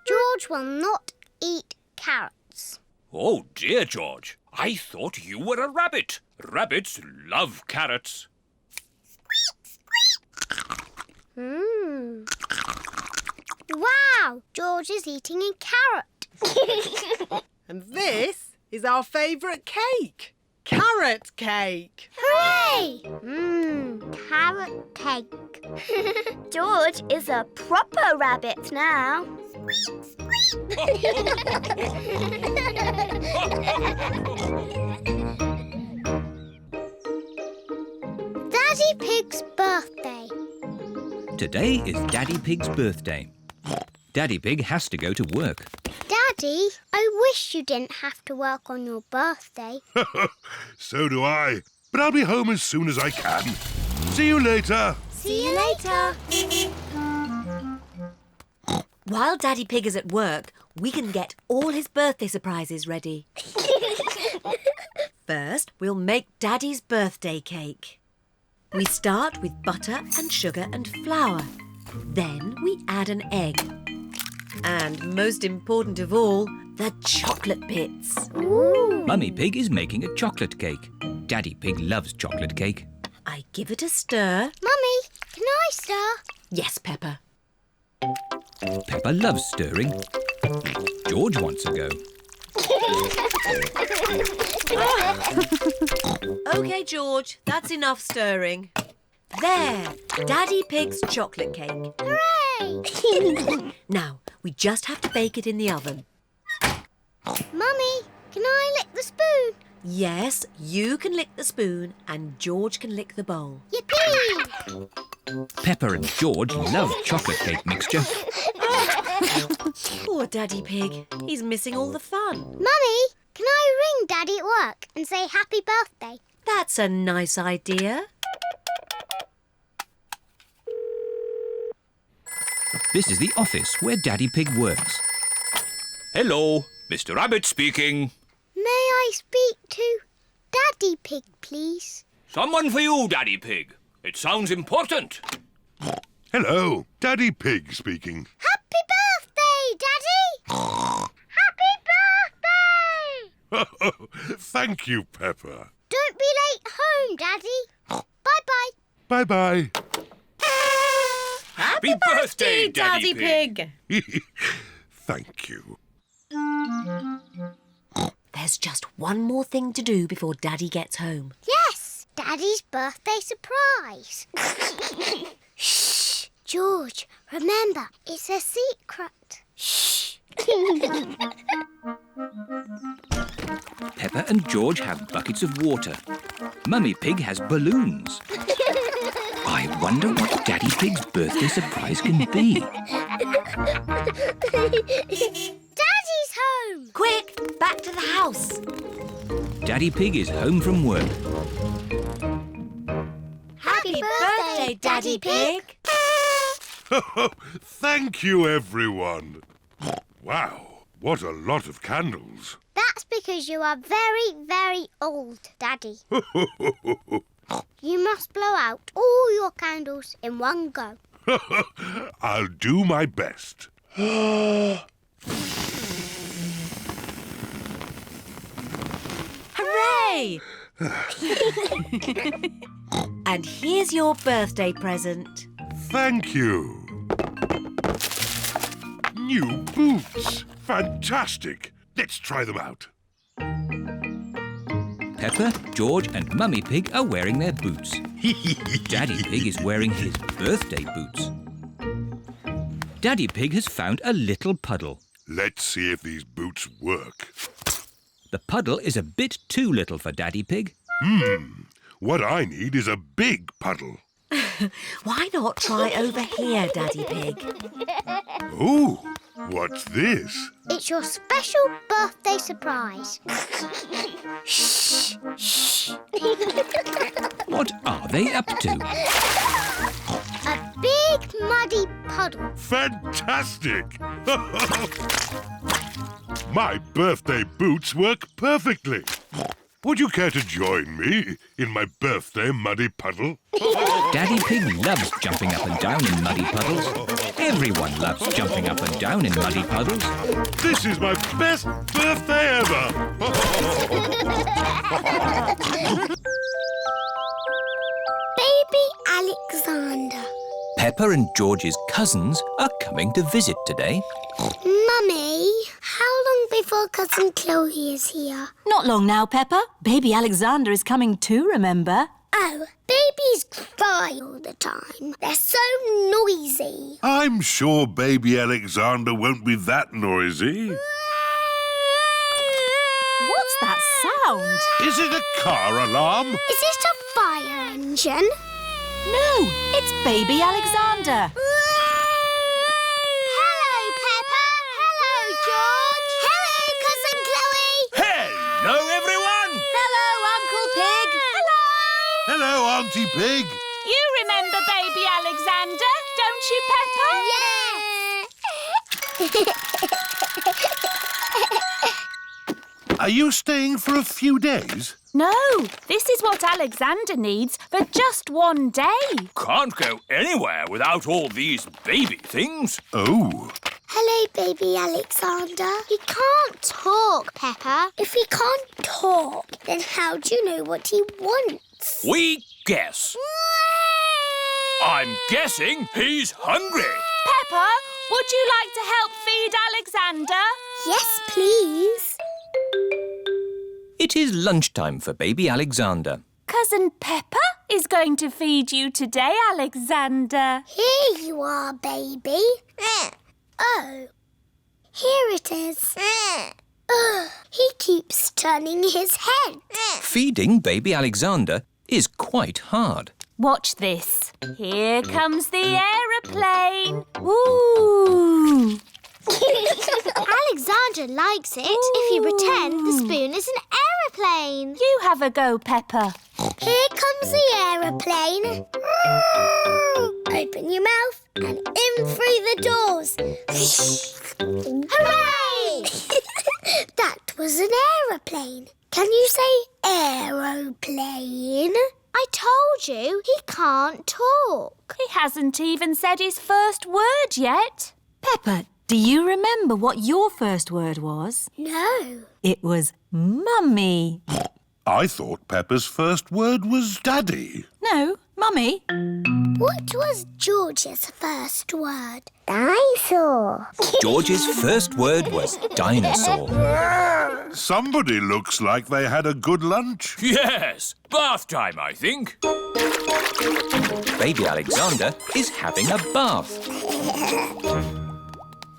George will not eat carrots. Oh dear, George. I thought you were a rabbit. Rabbits love carrots. Wow! George is eating a carrot. And this is our favourite cake. Carrot cake. Hooray! Carrot cake. George is a proper rabbit now. Squeak, squeak. Daddy Pig's birthday. Today is Daddy Pig's birthday. Daddy Pig has to go to work. Daddy, I wish you didn't have to work on your birthday. So do I. But I'll be home as soon as I can. See you later. See you later. While Daddy Pig is at work, we can get all his birthday surprises ready. First, we'll make Daddy's birthday cake. We start with butter and sugar and flour. Then we add an egg. And most important of all, the chocolate bits. Ooh. Mummy Pig is making a chocolate cake. Daddy Pig loves chocolate cake. I give it a stir. Mummy, can I stir? Yes, Peppa. Peppa loves stirring. George wants a go. OK, George, that's enough stirring. There, Daddy Pig's chocolate cake. Hooray! Now, we just have to bake it in the oven. Mummy, can I lick the spoon? Yes, you can lick the spoon and George can lick the bowl. Yippee! Peppa and George love chocolate cake mixture. Poor Daddy Pig. He's missing all the fun. Mummy, can I ring Daddy at work and say happy birthday? That's a nice idea. This is the office where Daddy Pig works. Hello, Mr. Rabbit speaking. May I speak to Daddy Pig, please? Someone for you, Daddy Pig. It sounds important. Hello, Daddy Pig speaking. Happy birthday, Daddy! Happy birthday! Thank you, Peppa. Don't be late home, Daddy. Bye-bye. Bye-bye. Happy birthday, Daddy Pig. Thank you. There's just one more thing to do before Daddy gets home. Yes, Daddy's birthday surprise. Shh, George, remember, it's a secret. Shh. Peppa and George have buckets of water. Mummy Pig has balloons. I wonder what Daddy Pig's birthday surprise can be. Daddy's home! Quick, back to the house. Daddy Pig is home from work. Happy birthday, Daddy Pig! Thank you, everyone. Wow, what a lot of candles. That's because you are very, very old, Daddy. You must blow out all your candles in one go. I'll do my best. Hooray! And here's your birthday present. Thank you. New boots. Fantastic. Let's try them out. Peppa, George and Mummy Pig are wearing their boots. Daddy Pig is wearing his birthday boots. Daddy Pig has found a little puddle. Let's see if these boots work. The puddle is a bit too little for Daddy Pig. What I need is a big puddle. Why not try over here, Daddy Pig? Ooh, what's this? It's your special birthday surprise. Shh, shh. What are they up to? A big muddy puddle. Fantastic! My birthday boots work perfectly. Would you care to join me in my birthday muddy puddle? Daddy Pig loves jumping up and down in muddy puddles. Everyone loves jumping up and down in muddy puddles. This is my best birthday ever! Baby Alexander. Peppa and George's cousins are coming to visit today. Mummy, how long before Cousin Chloe is here? Not long now, Peppa. Baby Alexander is coming too, remember? Oh, babies cry all the time. They're so noisy. I'm sure baby Alexander won't be that noisy. What's that sound? Is it a car alarm? Is it a fire engine? No, it's baby Alexander. Hello, Peppa. Hello, George. Hello, Cousin Chloe. Hello, everyone! Hello, Uncle Pig. Hello. Hello, Auntie Pig. You remember baby Alexander, don't you, Peppa? Are you staying for a few days? No, this is what Alexander needs for just one day. Can't go anywhere without all these baby things. Oh. Hello, baby Alexander. He can't talk, Peppa. If he can't talk, then how do you know what he wants? We guess. I'm guessing he's hungry. Peppa, would you like to help feed Alexander? Yes, please. It is lunchtime for baby Alexander. Cousin Peppa is going to feed you today, Alexander. Here you are, baby. Oh, here it is. He keeps turning his head. Feeding baby Alexander is quite hard. Watch this. Here comes the aeroplane. Woo! Alexander likes it if you pretend the spoon is an aeroplane. You have a go, Peppa. Here comes the aeroplane. Open your mouth and in through the doors. Hooray! That was an aeroplane. Can you say aeroplane? I told you he can't talk. He hasn't even said his first word yet. Peppa, do you remember what your first word was? No. It was Mummy. I thought Peppa's first word was Daddy. No, Mummy. What was George's first word? Dinosaur. George's first word was dinosaur. Somebody looks like they had a good lunch. Yes, bath time, I think. Baby Alexander is having a bath.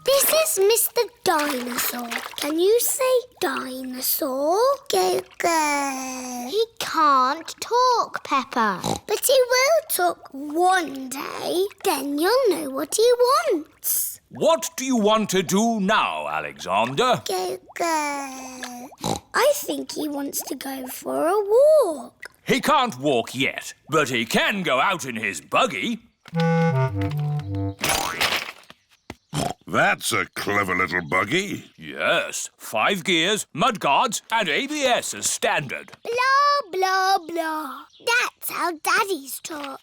This is Mr. Dinosaur. Can you say dinosaur? Go, go. He can't talk, Peppa. But he will talk one day. Then you'll know what he wants. What do you want to do now, Alexander? Go, go. I think he wants to go for a walk. He can't walk yet, but he can go out in his buggy. That's a clever little buggy. Yes, 5 gears, mudguards and ABS as standard. Blah, blah, blah. That's how daddies talk.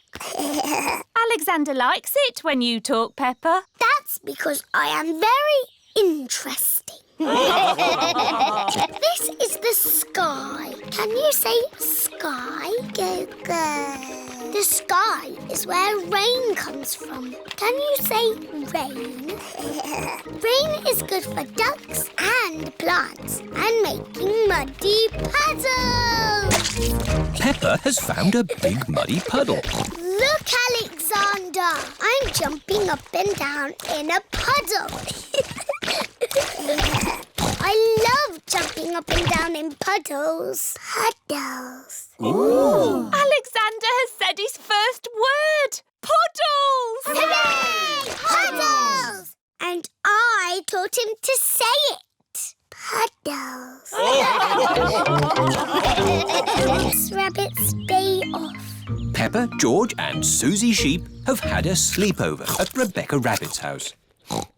Alexander likes it when you talk, Peppa. That's because I am very interesting. This is the sky. Can you say sky? Go, go. The sky is where rain comes from. Can you say rain? Rain is good for ducks and plants and making muddy puddles. Peppa has found a big muddy puddle. Look, Alexander. I'm jumping up and down in a puddle. I love jumping up and down in puddles. Puddles. Ooh. Alexander has said his first word. Puddles! Hooray! Puddles! And I taught him to say it. Puddles. Let's rabbits stay off. Peppa, George and Susie Sheep have had a sleepover at Rebecca Rabbit's house.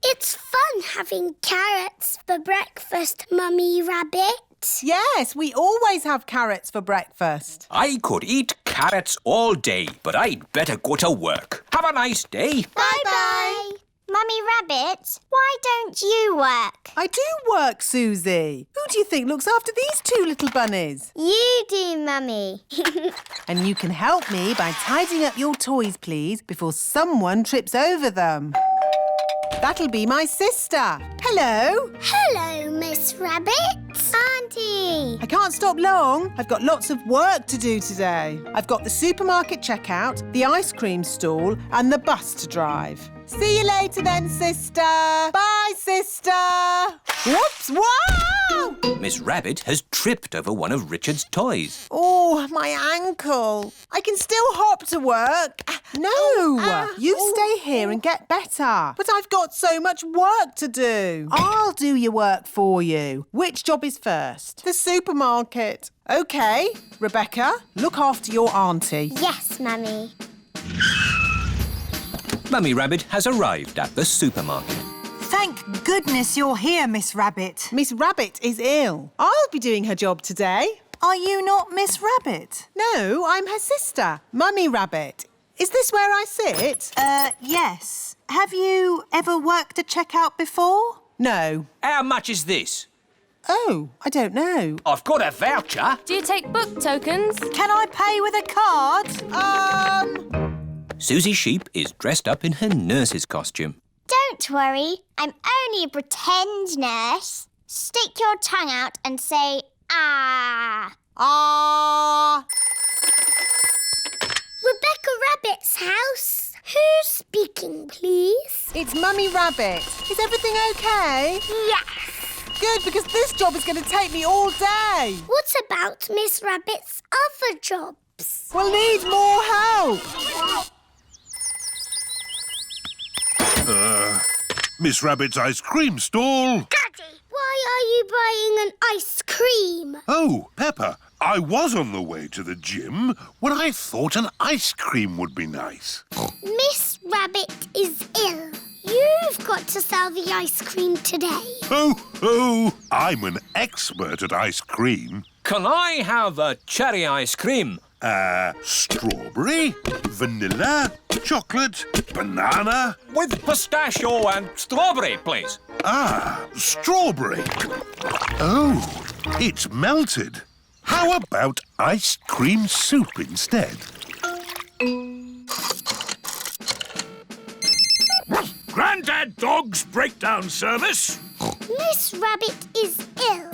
It's fun having carrots for breakfast, Mummy Rabbit. Yes, we always have carrots for breakfast. I could eat carrots all day, but I'd better go to work. Have a nice day. Bye-bye. Mummy Rabbit, why don't you work? I do work, Susie. Who do you think looks after these two little bunnies? You do, Mummy. And you can help me by tidying up your toys, please, before someone trips over them. That'll be my sister. Hello. Hello, Miss Rabbit. Auntie. I can't stop long. I've got lots of work to do today. I've got the supermarket checkout, the ice cream stall, and the bus to drive. See you later then, sister. Bye, sister. Whoops, wow! Miss Rabbit has tripped over one of Richard's toys. Oh, my ankle. I can still hop to work. No, you stay here and get better. But I've got so much work to do. I'll do your work for you. Which job is first? The supermarket. OK, Rebecca, look after your auntie. Yes, Mummy. Mummy Rabbit has arrived at the supermarket. Thank goodness you're here, Miss Rabbit. Miss Rabbit is ill. I'll be doing her job today. Are you not Miss Rabbit? No, I'm her sister, Mummy Rabbit. Is this where I sit? Yes. Have you ever worked a checkout before? No. How much is this? Oh, I don't know. I've got a voucher. Do you take book tokens? Can I pay with a card? Susie Sheep is dressed up in her nurse's costume. Don't worry, I'm only a pretend nurse. Stick your tongue out and say, ah. Ah. Rebecca Rabbit's house. Who's speaking, please? It's Mummy Rabbit. Is everything OK? Yes. Good, because this job is going to take me all day. What about Miss Rabbit's other jobs? We'll need more help. Miss Rabbit's ice cream stall. Daddy, why are you buying an ice cream? Oh, Peppa, I was on the way to the gym when I thought an ice cream would be nice. Miss Rabbit is ill. You've got to sell the ice cream today. Oh, I'm an expert at ice cream. Can I have a cherry ice cream? Strawberry, vanilla, chocolate, banana. With pistachio and strawberry, please. Strawberry. Oh, it's melted. How about ice cream soup instead? Grandad Dog's breakdown service. Miss Rabbit is ill.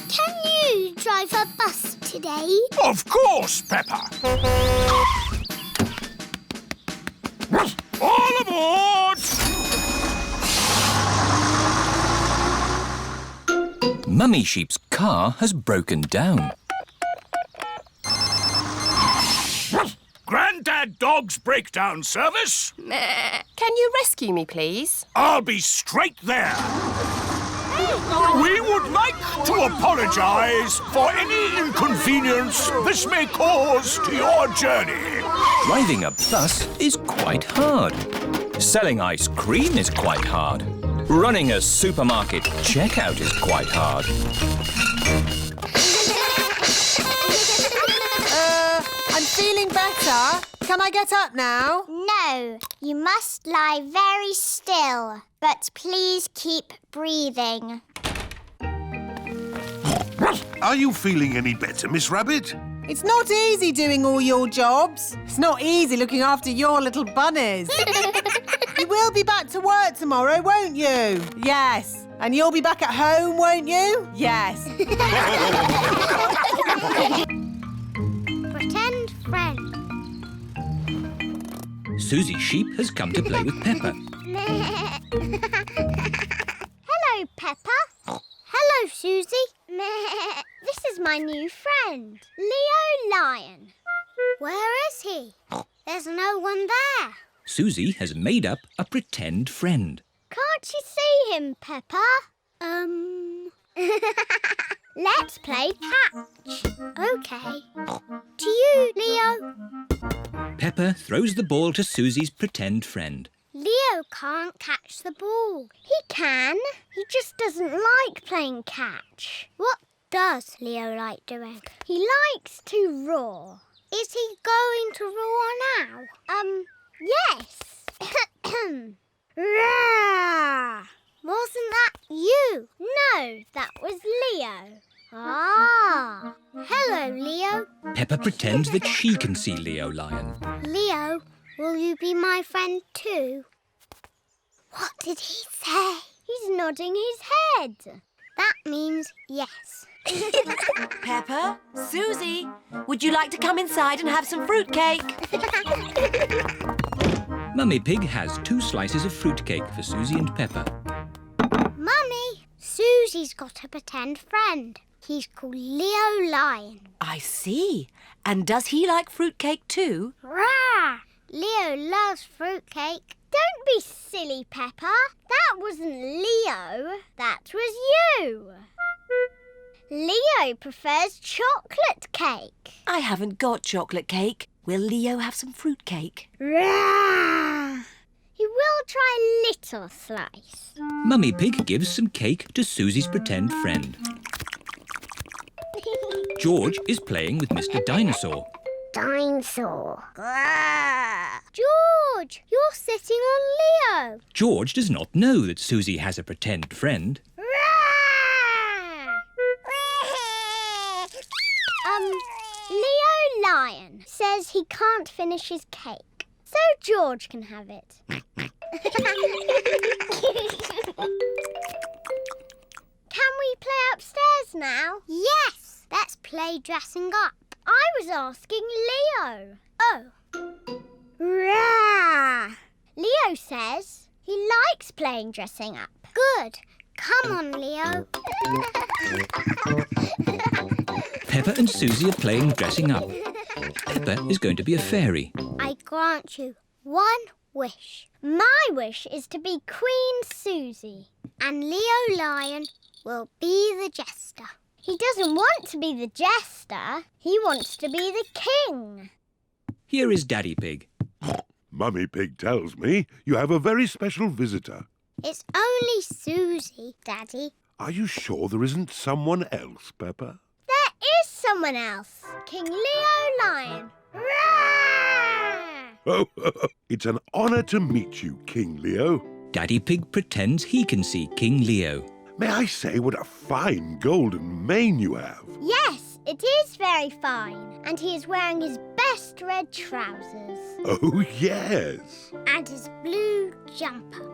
Can you drive a bus today? Of course, Peppa. All aboard! Mummy Sheep's car has broken down. Grandad Dog's breakdown service. Can you rescue me, please? I'll be straight there. We would like to apologise for any inconvenience this may cause to your journey. Driving a bus is quite hard. Selling ice cream is quite hard. Running a supermarket checkout is quite hard. I'm feeling better. Can I get up now? No, you must lie very still. But please keep breathing. Are you feeling any better, Miss Rabbit? It's not easy doing all your jobs. It's not easy looking after your little bunnies. You will be back to work tomorrow, won't you? Yes. And you'll be back at home, won't you? Yes. Pretend friend. Susie Sheep has come to play with Peppa. Hello, Peppa. Hello, Susie. This is my new friend, Leo Lion. Where is he? There's no one there. Susie has made up a pretend friend. Can't you see him, Peppa? Let's play catch. OK. To you, Leo. Peppa throws the ball to Susie's pretend friend. Leo can't catch the ball. He can. He just doesn't like playing catch. What does Leo like doing? He likes to roar. Is he going to roar now? Yes. Roar! you. No, that was Leo. Ah. Hello, Leo. Peppa pretends that she can see Leo Lion. Leo, will you be my friend too? What did he say? He's nodding his head. That means yes. Peppa, Susie, would you like to come inside and have some fruitcake? Mummy Pig has 2 slices of fruitcake for Susie and Peppa. Mummy, Susie's got a pretend friend. He's called Leo Lion. I see. And does he like fruitcake too? Rah! Leo loves fruitcake. Don't be silly, Peppa. That wasn't Leo. That was you. Leo prefers chocolate cake. I haven't got chocolate cake. Will Leo have some fruitcake? Rah! He will try a little slice. Mummy Pig gives some cake to Susie's pretend friend. George is playing with Mr. Dinosaur. Dinosaur. George, you're sitting on Leo. George does not know that Susie has a pretend friend. Leo Lion says he can't finish his cake, so George can have it. Can we play upstairs now? Yes, let's play dressing up. I was asking Leo. Oh. Rah! Leo says he likes playing dressing up. Good. Come on, Leo. Peppa and Susie are playing dressing up. Peppa is going to be a fairy. I grant you one wish. My wish is to be Queen Susie, and Leo Lion will be the jester. He doesn't want to be the jester. He wants to be the king. Here is Daddy Pig. Mummy Pig tells me you have a very special visitor. It's only Susie, Daddy. Are you sure there isn't someone else, Peppa? There is someone else. King Leo Lion. Roar! Oh, it's an honour to meet you, King Leo. Daddy Pig pretends he can see King Leo. May I say what a fine golden mane you have? Yes, it is very fine. And he is wearing his best red trousers. Oh, yes. And his blue jumper.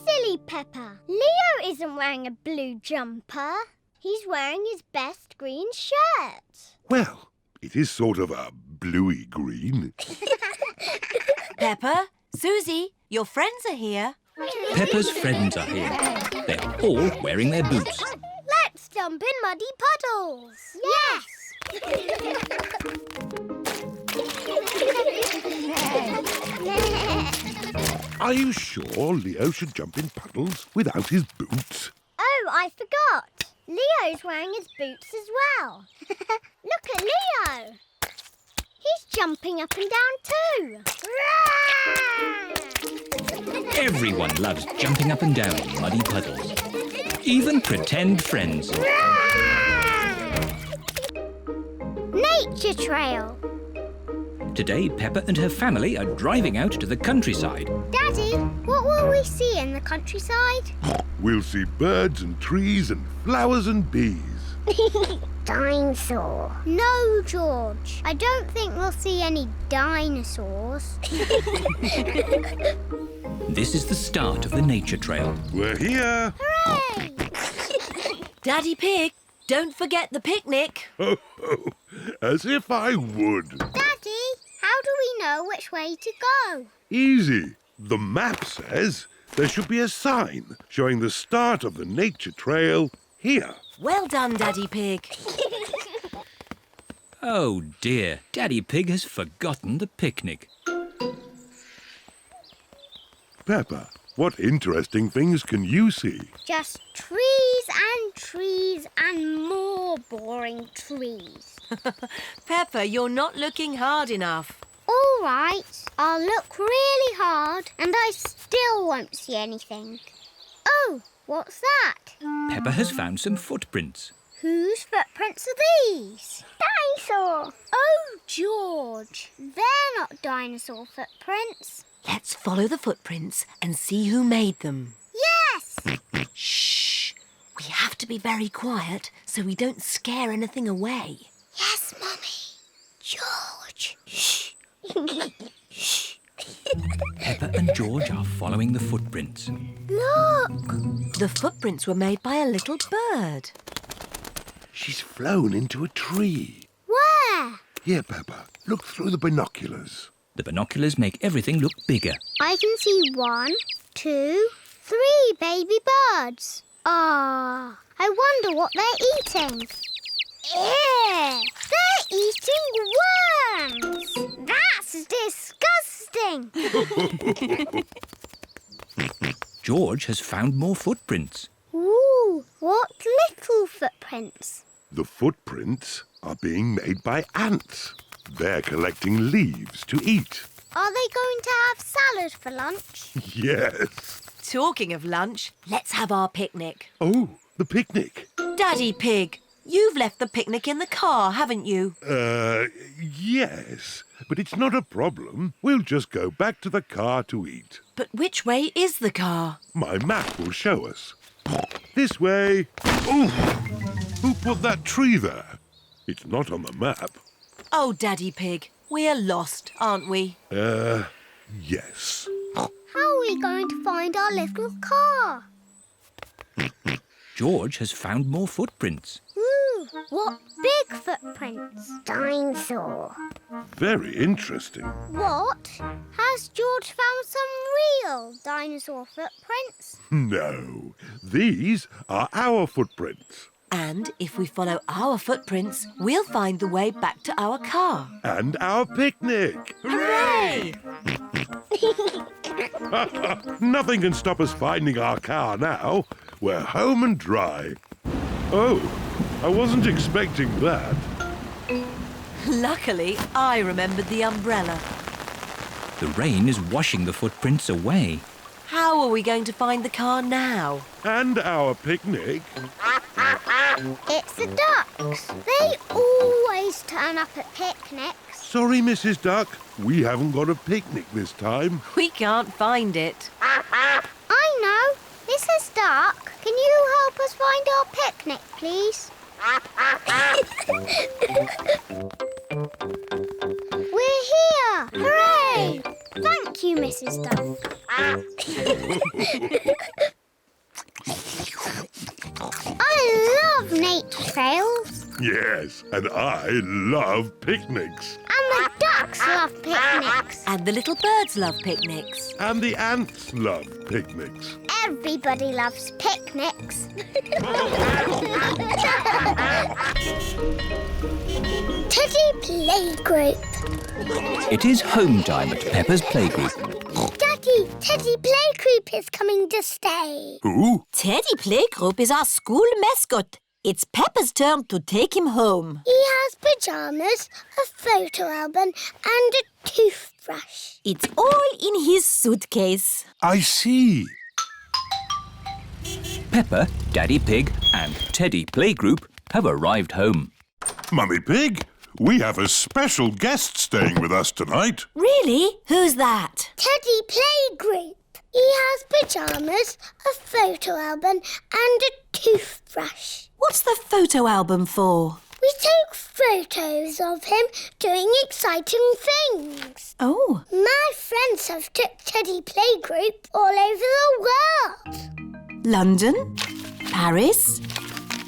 Silly Peppa. Leo isn't wearing a blue jumper. He's wearing his best green shirt. Well, it is sort of a bluey green. Peppa, Susie, your friends are here. Peppa's friends are here. They're all wearing their boots. Let's jump in muddy puddles. Yes. Are you sure Leo should jump in puddles without his boots? Oh, I forgot. Leo's wearing his boots as well. Look at Leo. He's jumping up and down too. Everyone loves jumping up and down in muddy puddles. Even pretend friends. Nature trail. Today, Peppa and her family are driving out to the countryside. Daddy, what will we see in the countryside? We'll see birds and trees and flowers and bees. Dinosaur. No, George. I don't think we'll see any dinosaurs. This is the start of the nature trail. We're here. Hooray! Daddy Pig, don't forget the picnic. Oh, as if I would. Daddy, how do we know which way to go? Easy. The map says there should be a sign showing the start of the nature trail here. Well done, Daddy Pig. Oh dear, Daddy Pig has forgotten the picnic. Peppa, what interesting things can you see? Just trees and more boring trees. Peppa, you're not looking hard enough. All right, I'll look really hard and I still won't see anything. Oh, what's that? Peppa has found some footprints. Whose footprints are these? Dinosaur! Oh, George, they're not dinosaur footprints. Let's follow the footprints and see who made them. Yes! Shh! We have to be very quiet so we don't scare anything away. Yes, Mummy. George. Shh. Shh. Peppa and George are following the footprints. Look. The footprints were made by a little bird. She's flown into a tree. Where? Here, Peppa, look through the binoculars. The binoculars make everything look bigger. I can see 1, 2, 3 baby birds. Ah, I wonder what they're eating. Ew! They're eating worms! That's disgusting! George has found more footprints. Ooh, what little footprints? The footprints are being made by ants. They're collecting leaves to eat. Are they going to have salad for lunch? Yes. Talking of lunch, let's have our picnic. Oh, the picnic. Daddy Pig, you've left the picnic in the car, haven't you? Yes. But it's not a problem. We'll just go back to the car to eat. But which way is the car? My map will show us. This way. Oh! Who put that tree there? It's not on the map. Oh, Daddy Pig, we're lost, aren't we? Yes. How are we going to find our little car? George has found more footprints. Ooh, what big footprints? Dinosaur. Very interesting. What? Has George found some real dinosaur footprints? No, these are our footprints. And if we follow our footprints, we'll find the way back to our car. And our picnic. Hooray! Nothing can stop us finding our car now. We're home and dry. Oh, I wasn't expecting that. Luckily, I remembered the umbrella. The rain is washing the footprints away. How are we going to find the car now? And our picnic. It's the ducks. They always turn up at picnics. Sorry, Mrs. Duck. We haven't got a picnic this time. We can't find it. I know. Mrs. Duck, can you help us find our picnic, please? We're here! Hooray! Thank you, Mrs. Duck. I love nature trails. Yes, and I love picnics. And the ducks love picnics. And the little birds love picnics. And the ants love picnics. Everybody loves picnics. Teddy Playgroup. It is home time at Peppa's playgroup. Daddy, Teddy Playgroup is coming to stay. Who? Teddy Playgroup is our school mascot. It's Peppa's turn to take him home. He has pyjamas, a photo album and a toothbrush. It's all in his suitcase. I see. Peppa, Daddy Pig and Teddy Playgroup have arrived home. Mummy Pig, we have a special guest staying with us tonight. Really? Who's that? Teddy Playgroup. He has pyjamas, a photo album and a toothbrush. What's the photo album for? We took photos of him doing exciting things. Oh. My friends have took Teddy Playgroup all over the world. London? Paris?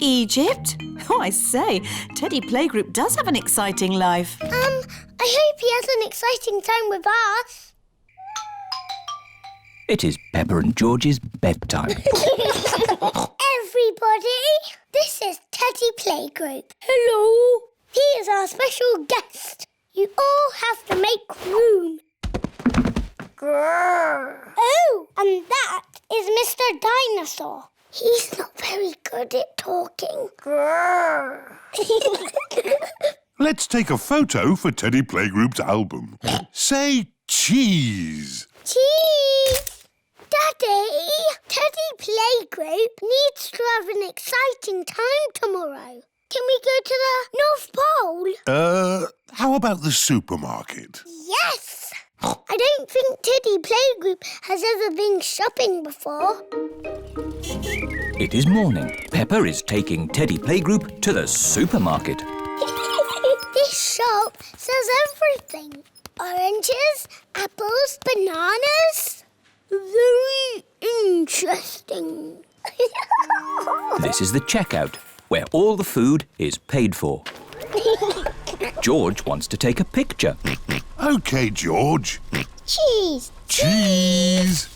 Egypt? Oh, I say, Teddy Playgroup does have an exciting life. I hope he has an exciting time with us. It is Peppa and George's bedtime. Everybody, this is Teddy Playgroup. Hello. He is our special guest. You all have to make room. Grrr. Oh, and that is Mr. Dinosaur. He's not very good at talking. Grrr. Let's take a photo for Teddy Playgroup's album. Say cheese. Cheese. Daddy, Teddy Playgroup needs to have an exciting time tomorrow. Can we go to the North Pole? How about the supermarket? Yes! I don't think Teddy Playgroup has ever been shopping before. It is morning. Peppa is taking Teddy Playgroup to the supermarket. This shop sells everything. Oranges, apples, bananas. Very interesting. This is the checkout, where all the food is paid for. George wants to take a picture. OK, George. Cheese. Cheese!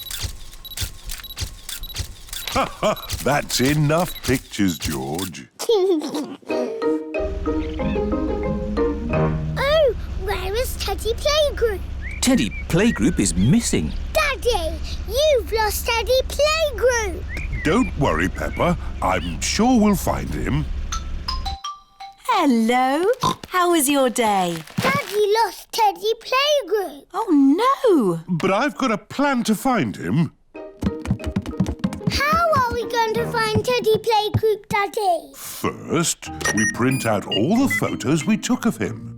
Ha ha! That's enough pictures, George. Oh, where is Teddy Playgroup? Teddy Playgroup is missing. Daddy, you've lost Teddy Playgroup. Don't worry, Peppa. I'm sure we'll find him. Hello. How was your day? Daddy lost Teddy Playgroup. Oh, no. But I've got a plan to find him. How are we going to find Teddy Playgroup, Daddy? First, we print out all the photos we took of him.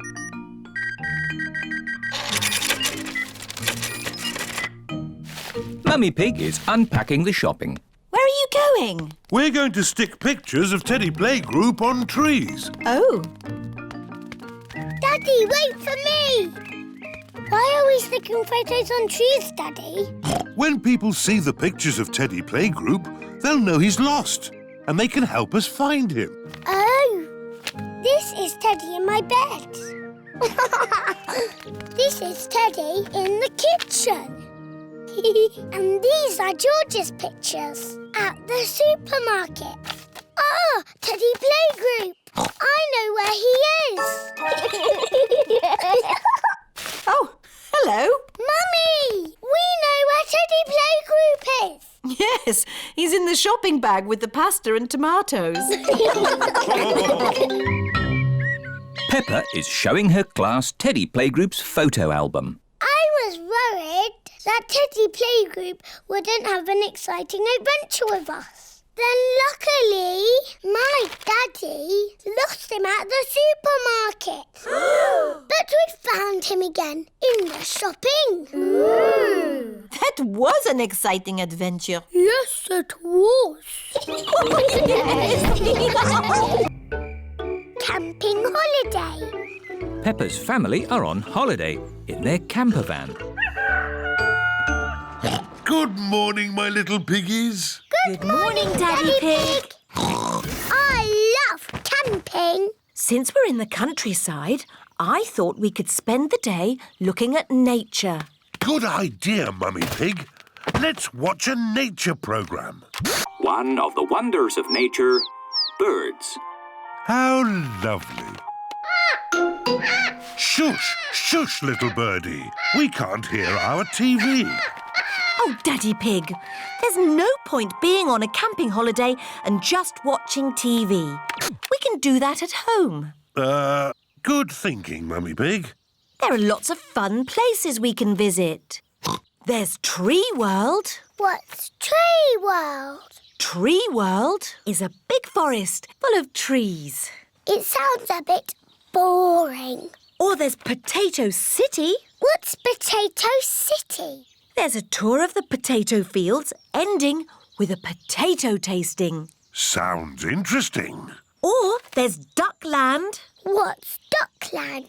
Mummy Pig is unpacking the shopping. Where are you going? We're going to stick pictures of Teddy Playgroup on trees. Oh. Daddy, wait for me. Why are we sticking photos on trees, Daddy? When people see the pictures of Teddy Playgroup, they'll know he's lost, and they can help us find him. Oh, this is Teddy in my bed. This is Teddy in the kitchen. And these are George's pictures at the supermarket. Ah, Teddy Playgroup. I know where he is. Oh, hello. Mummy, we know where Teddy Playgroup is. Yes, he's in the shopping bag with the pasta and tomatoes. Peppa is showing her class Teddy Playgroup's photo album. I was worried that Teddy Playgroup wouldn't have an exciting adventure with us. Then luckily, my daddy lost him at the supermarket. But we found him again in the shopping. That was an exciting adventure. Yes, it was. Camping holiday. Peppa's family are on holiday in their camper van. Good morning, my little piggies. Good morning, Daddy Pig. I love camping. Since we're in the countryside, I thought we could spend the day looking at nature. Good idea, Mummy Pig. Let's watch a nature programme. One of the wonders of nature, birds. How lovely. Shush, shush, little birdie. We can't hear our TV. Oh, Daddy Pig, there's no point being on a camping holiday and just watching TV. We can do that at home. Good thinking, Mummy Pig. There are lots of fun places we can visit. There's Tree World. What's Tree World? Tree World is a big forest full of trees. It sounds a bit boring. Or there's Potato City. What's Potato City? There's a tour of the potato fields ending with a potato tasting. Sounds interesting. Or there's Duckland. What's Duckland?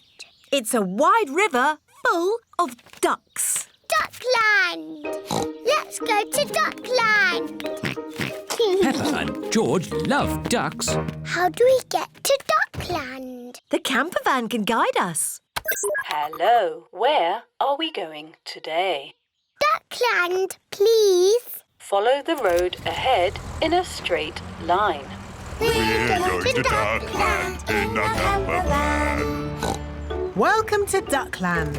It's a wide river full of ducks. Duckland! Let's go to Duckland! Peppa and George love ducks. How do we get to Duckland? The camper van can guide us. Hello, where are we going today? Duckland, please. Follow the road ahead in a straight line. We're going to Duckland in a camper van. Welcome to Duckland.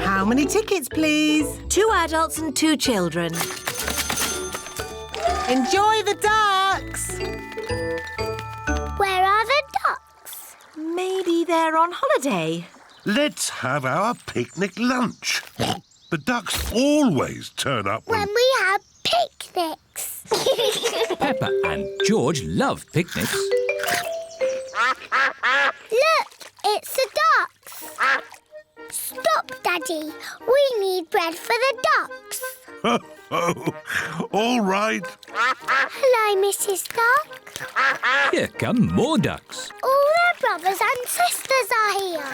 How many tickets, please? 2 adults and 2 children. Enjoy the ducks. Where are the ducks? Maybe they're on holiday. Let's have our picnic lunch. The ducks always turn up When we have picnics. Peppa and George love picnics. Look, it's the ducks. Stop, Daddy. We need bread for the ducks. All right. Hello, Mrs. Duck. Here come more ducks. All their brothers and sisters are here.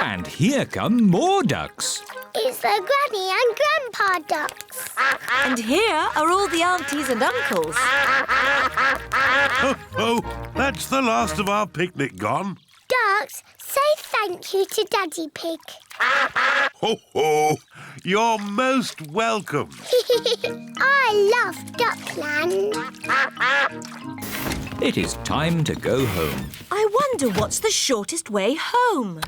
And here come more ducks. It's the Granny and Grandpa ducks. And here are all the aunties and uncles. That's the last of our picnic gone. Ducks, say thank you to Daddy Pig. Ho, ho! You're most welcome. I love Duckland. It is time to go home. I wonder what's the shortest way home.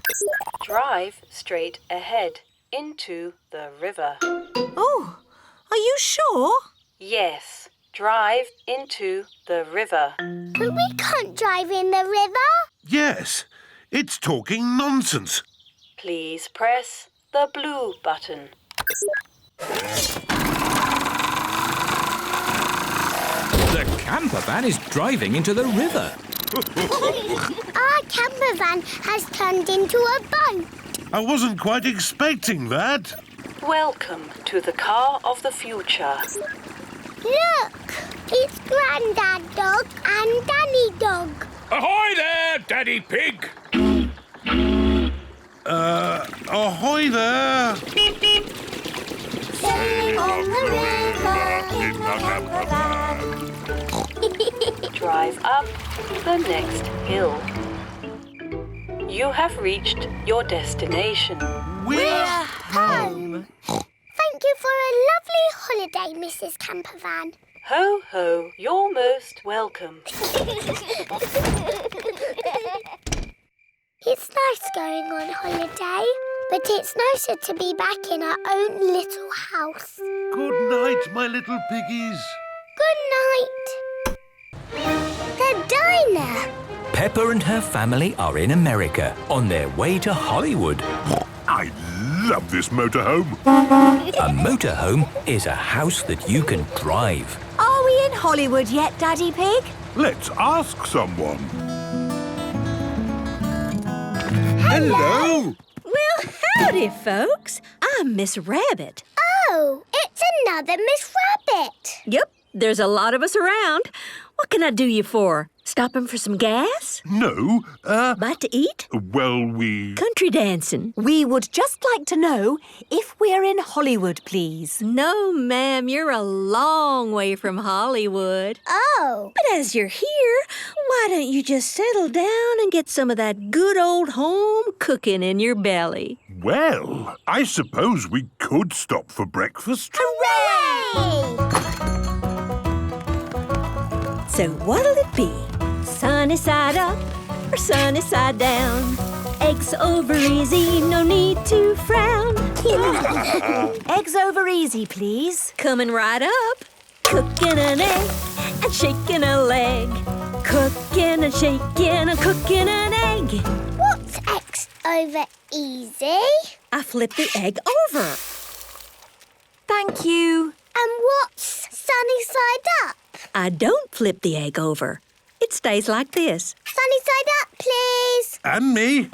Drive straight ahead into the river. Oh, are you sure? Yes, drive into the river. But we can't drive in the river. Yes, it's talking nonsense. Please press the blue button. The camper van is driving into the river. Our camper van has turned into a boat. I wasn't quite expecting that. Welcome to the car of the future. Look, it's Grandad Dog and Danny Dog. Ahoy there, Daddy Pig! Ahoy there. Sailing on the river in the camper van. Drive up the next hill. You have reached your destination. We're home. Thank you for a lovely holiday, Mrs. Campervan. Ho, ho, you're most welcome. It's nice going on holiday, but it's nicer to be back in our own little house. Good night, my little piggies. Good night. The diner. Peppa and her family are in America on their way to Hollywood. I love this motorhome. A motorhome is a house that you can drive. Are we in Hollywood yet, Daddy Pig? Let's ask someone. Hello. Well, howdy, folks. I'm Miss Rabbit. Oh, it's another Miss Rabbit. Yep, there's a lot of us around. What can I do you for? Stopping for some gas? No, Bite to eat? well, we... Country dancing? We would just like to know if we're in Hollywood, please. No, ma'am, you're a long way from Hollywood. Oh. But as you're here, why don't you just settle down and get some of that good old home cooking in your belly? Well, I suppose we could stop for breakfast. Hooray! So what'll it be? Sunny side up or sunny side down? Eggs over easy, no need to frown. Eggs over easy, please. Coming right up. Cooking an egg and shaking a leg. Cooking and shaking and cooking an egg. What's X over easy? I flip the egg over. Thank you. And what's sunny side up? I don't flip the egg over. It stays like this. Sunny side up, please. And me.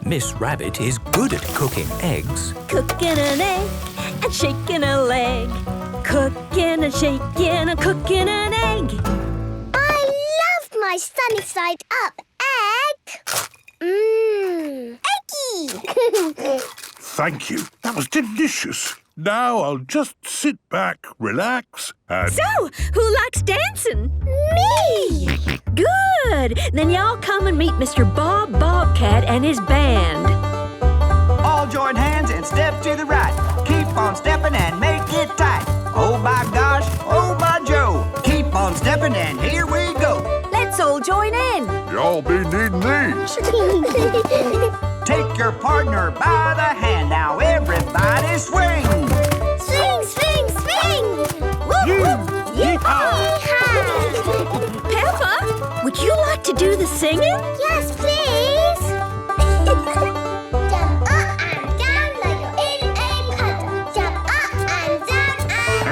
Miss Rabbit is good at cooking eggs. Cooking an egg and shaking a leg. Cooking and shaking and cooking an egg. I love my sunny side up egg. Eggy. Thank you. That was delicious. Now I'll just sit back, relax, and... So, who likes dancing? Me! Good! Then y'all come and meet Mr. Bob Bobcat and his band. All join hands and step to the right. Keep on stepping and make it tight. Oh my gosh, oh my Joe. Keep on stepping and here we go. Let's all join in. Y'all be needing these. Take your partner by the hand. Now everybody swing. Swing, swing, swing. Whoop, whoop. Yeehaw! Peppa, would you like to do the singing? Yes, please. Jump up and down like you're in a puddle. Jump up and down and...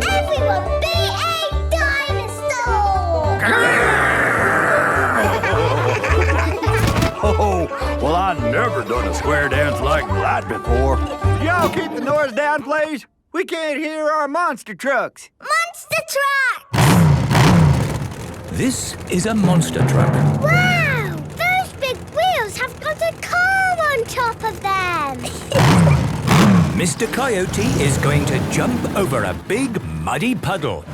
Everyone be a dinosaur! Oh, that before. Y'all keep the noise down, please. We can't hear our monster trucks. Monster truck! This is a monster truck. Wow! Those big wheels have got a car on top of them. Mr. Coyote is going to jump over a big muddy puddle.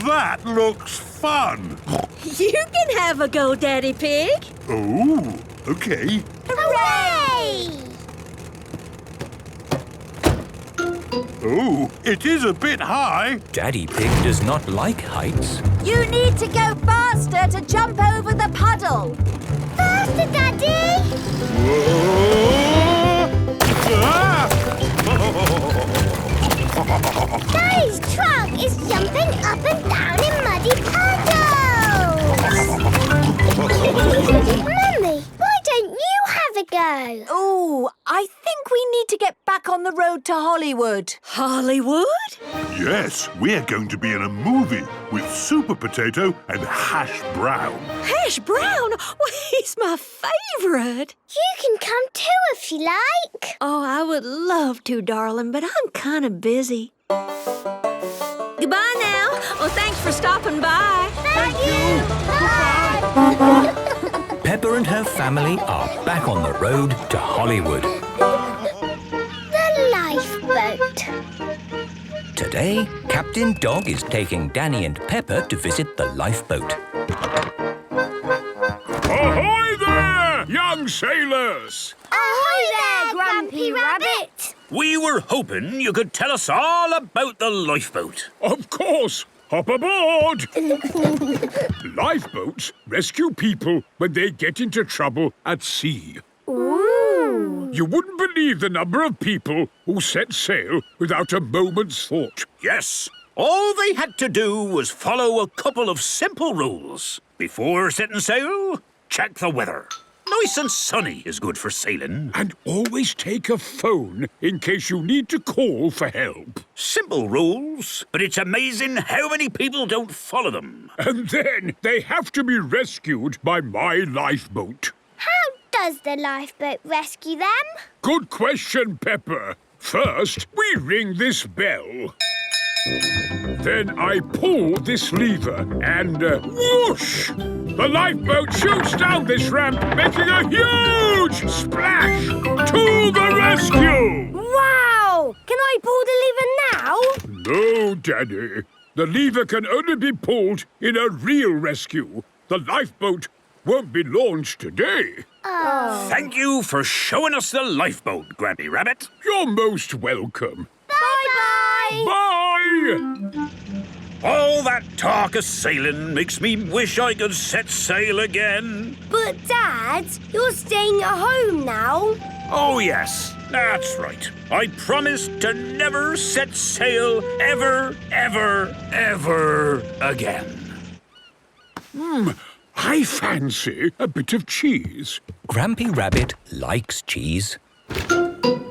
That looks fun. You can have a go, Daddy Pig. Oh, okay. Hooray! Oh, it is a bit high. Daddy Pig does not like heights. You need to go faster to jump over the puddle. Faster, Daddy! Daddy's truck is jumping up and down in muddy puddles. Mummy, why don't you have a go? Oh, I think we need to get back on the road to Hollywood. Hollywood? Yes, we're going to be in a movie with Super Potato and Hash Brown. Hash Brown? Well, he's my favourite. You can come too if you like. Oh, I would love to, darling, but I'm kind of busy. Goodbye now. Oh, thanks for stopping by. Thank you. Bye. Peppa and her family are back on the road to Hollywood. The lifeboat. Today, Captain Dog is taking Danny and Peppa to visit the lifeboat. Ahoy there, young sailors! Ahoy there, Grumpy Rabbit. We were hoping you could tell us all about the lifeboat. Of course. Hop aboard! Lifeboats rescue people when they get into trouble at sea. Ooh. You wouldn't believe the number of people who set sail without a moment's thought. Yes, all they had to do was follow a couple of simple rules. Before setting sail, check the weather. Nice and sunny is good for sailing. And always take a phone in case you need to call for help. Simple rules, but it's amazing how many people don't follow them. And then they have to be rescued by my lifeboat. How does the lifeboat rescue them? Good question, Peppa. First, we ring this bell. Then I pull this lever and whoosh! The lifeboat shoots down this ramp, making a huge splash! To the rescue! Wow! Can I pull the lever now? No, Daddy. The lever can only be pulled in a real rescue. The lifeboat won't be launched today. Oh. Thank you for showing us the lifeboat, Grampy Rabbit. You're most welcome. Bye-bye. Bye! All that talk of sailing makes me wish I could set sail again. But, Dad, you're staying at home now. Oh, yes, that's right. I promised to never set sail ever, ever, ever again. I fancy a bit of cheese. Grampy Rabbit likes cheese.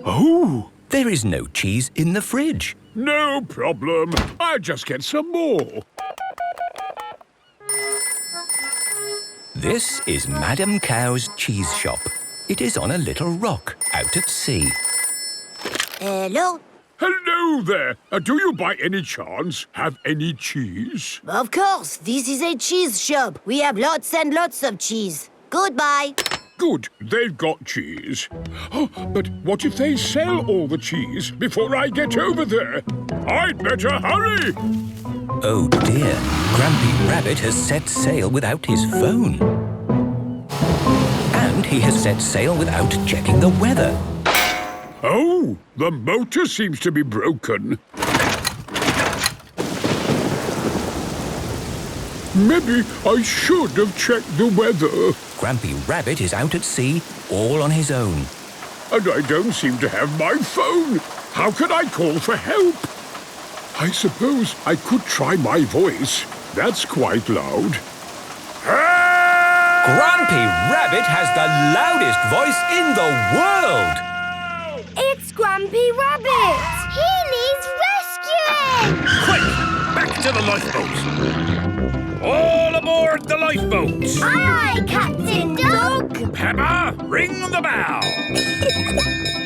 Oh! There is no cheese in the fridge. No problem. I'll just get some more. This is Madam Cow's cheese shop. It is on a little rock out at sea. Hello? Hello there. Do you by any chance have any cheese? Of course, this is a cheese shop. We have lots and lots of cheese. Goodbye. Good, they've got cheese. Oh, but what if they sell all the cheese before I get over there? I'd better hurry! Oh dear, Grampy Rabbit has set sail without his phone. And he has set sail without checking the weather. Oh, the motor seems to be broken. Maybe I should have checked the weather. Grampy Rabbit is out at sea, all on his own. And I don't seem to have my phone. How can I call for help? I suppose I could try my voice. That's quite loud. Grampy Rabbit has the loudest voice in the world! It's Grampy Rabbit! He needs rescuing! Quick, back to the lifeboat. All aboard! aboard the lifeboat. Aye, Captain Dog. Peppa, ring the bell.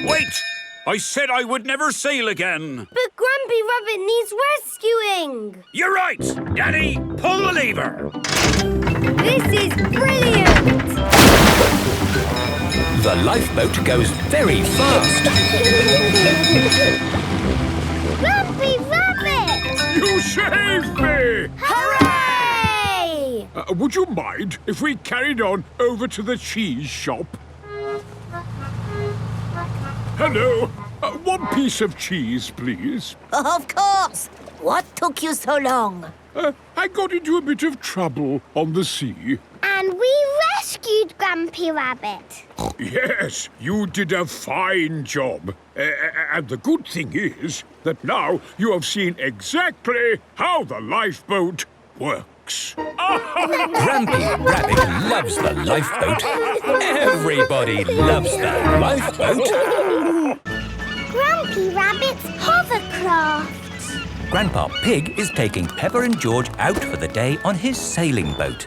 Wait! I said I would never sail again. But Grumpy Rabbit needs rescuing. You're right. Daddy, pull the lever. This is brilliant. The lifeboat goes very fast. Grumpy Rabbit! You saved me! Hooray! Would you mind if we carried on over to the cheese shop? Hello. One piece of cheese, please. Of course. What took you so long? I got into a bit of trouble on the sea. And we rescued Grumpy Rabbit. Yes, you did a fine job. And the good thing is that now you have seen exactly how the lifeboat works. Grumpy Rabbit loves the lifeboat. Everybody loves the lifeboat. Grumpy Rabbit's Hovercraft. Grandpa Pig is taking Peppa and George out for the day on his sailing boat.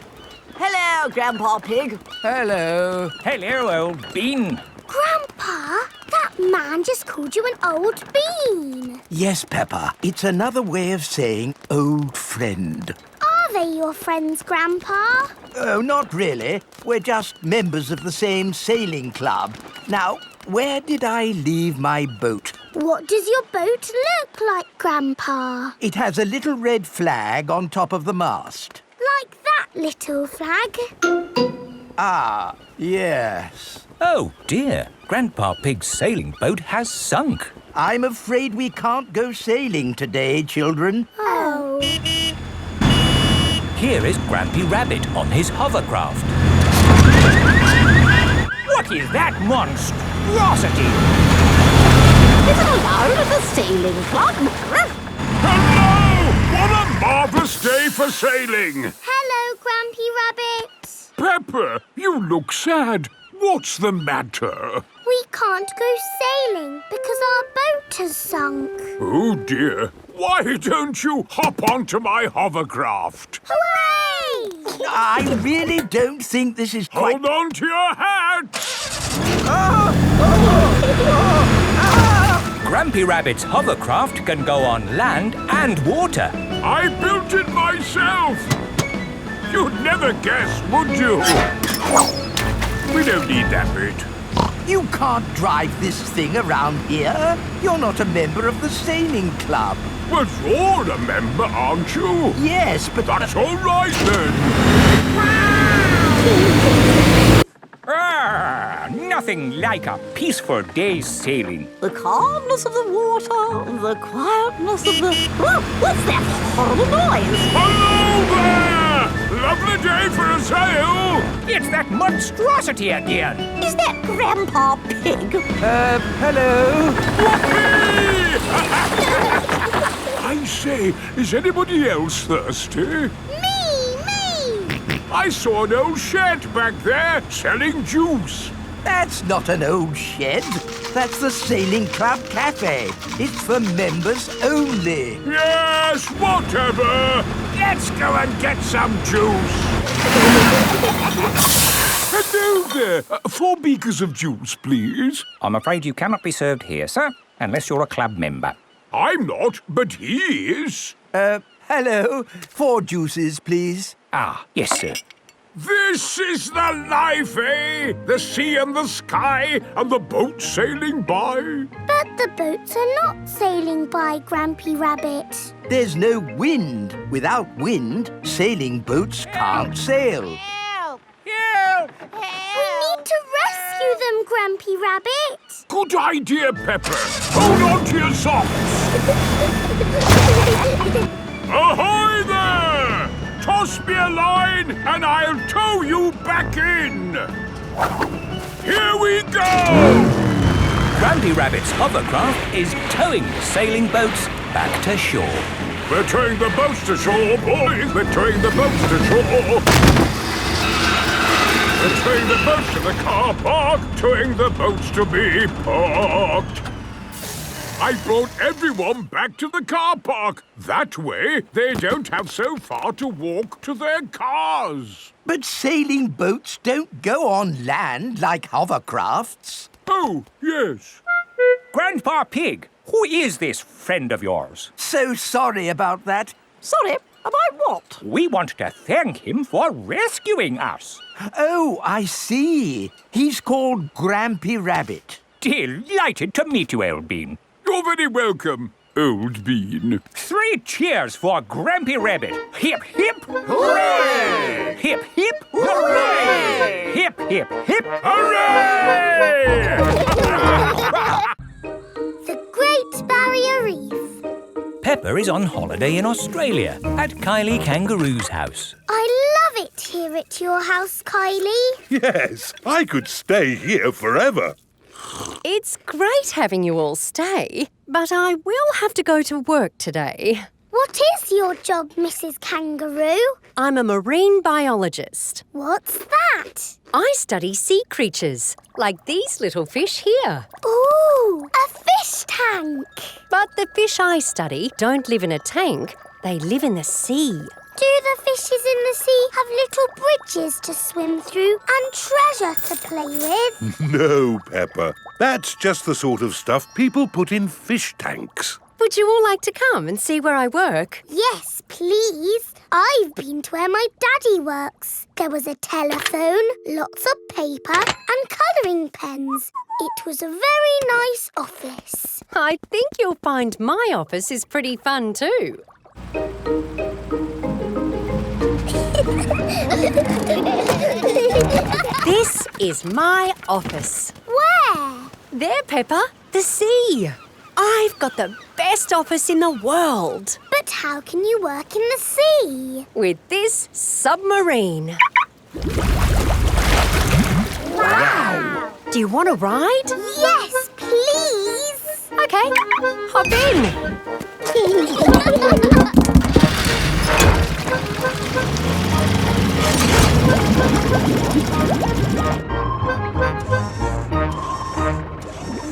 Hello, Grandpa Pig. Hello. Hello, old bean. Grandpa, that man just called you an old bean. Yes, Peppa. It's another way of saying old friend. Are they your friends, Grandpa? Oh, not really. We're just members of the same sailing club. Now, where did I leave my boat? What does your boat look like, Grandpa? It has a little red flag on top of the mast. Like that little flag? Ah, yes. Oh, dear. Grandpa Pig's sailing boat has sunk. I'm afraid we can't go sailing today, children. Oh. Here is Grampy Rabbit on his hovercraft. What is that monstrosity? Is it allowed at the sailing club? Hello! What a marvellous day for sailing! Hello, Grumpy Rabbit. Peppa, you look sad. What's the matter? We can't go sailing because our boat has sunk. Oh, dear. Why don't you hop onto my hovercraft? Hooray! I really don't think this is quite... Hold on to your hat! Grampy Rabbit's hovercraft can go on land and water. I built it myself! You'd never guess, would you? We don't need that bit. You can't drive this thing around here. You're not a member of the sailing club. But you're a member, aren't you? Yes, but... That's all right, then. Nothing like a peaceful day's sailing. The calmness of the water, the quietness of the... Oh, what's that horrible noise? Hello there! Lovely day for a sail! It's that monstrosity again. Is that Grandpa Pig? Hello? I say, is anybody else thirsty? Me! I saw an old shed back there selling juice. That's not an old shed. That's the Sailing Club Cafe. It's for members only. Yes, whatever. Let's go and get some juice. Hello there. 4 beakers of juice, please. I'm afraid you cannot be served here, sir, unless you're a club member. I'm not, but he is. Hello. 4 juices, please. Ah, yes, sir. This is the life, eh? The sea and the sky and the boat sailing by. But the boats are not sailing by, Grampy Rabbit. There's no wind. Without wind, sailing boats can't sail. Help! Help! We need to rescue them, Grampy Rabbit. Good idea, Peppa. Hold on to your socks. Ahoy there! Toss me a line and I'll tow you back in. Here we go! Grampy Rabbit's hovercraft is towing the sailing boats back to shore. We're towing the boats to shore, boys. We're towing the boats to shore. We're towing the boats to the car park. Towing the boats to be parked. I brought everyone back to the car park. That way, they don't have so far to walk to their cars. But sailing boats don't go on land like hovercrafts. Oh, yes. Grandpa Pig, who is this friend of yours? So sorry about that. Sorry, about what? We want to thank him for rescuing us. Oh, I see. He's called Grampy Rabbit. Delighted to meet you, Old Bean. You're very welcome, Old Bean. 3 cheers for Grampy Rabbit. Hip, hip, hooray! Hip, hip, hooray! Hip, hip, hip, hooray! The Great Barrier Reef. Peppa is on holiday in Australia at Kylie Kangaroo's house. I love it here at your house, Kylie. Yes, I could stay here forever. It's great having you all stay, but I will have to go to work today. What is your job, Mrs. Kangaroo? I'm a marine biologist. What's that? I study sea creatures, like these little fish here. Ooh, a fish tank. But the fish I study don't live in a tank, they live in the sea. Do the fishes in the sea have little bridges to swim through and treasure to play with? No, Peppa. That's just the sort of stuff people put in fish tanks. Would you all like to come and see where I work? Yes, please. I've been to where my daddy works. There was a telephone, lots of paper and colouring pens. It was a very nice office. I think you'll find my office is pretty fun too. This is my office. Where? There, Peppa, the sea. I've got the best office in the world. But how can you work in the sea? With this submarine. Wow! Do you want to ride? Yes, please. Okay, hop in.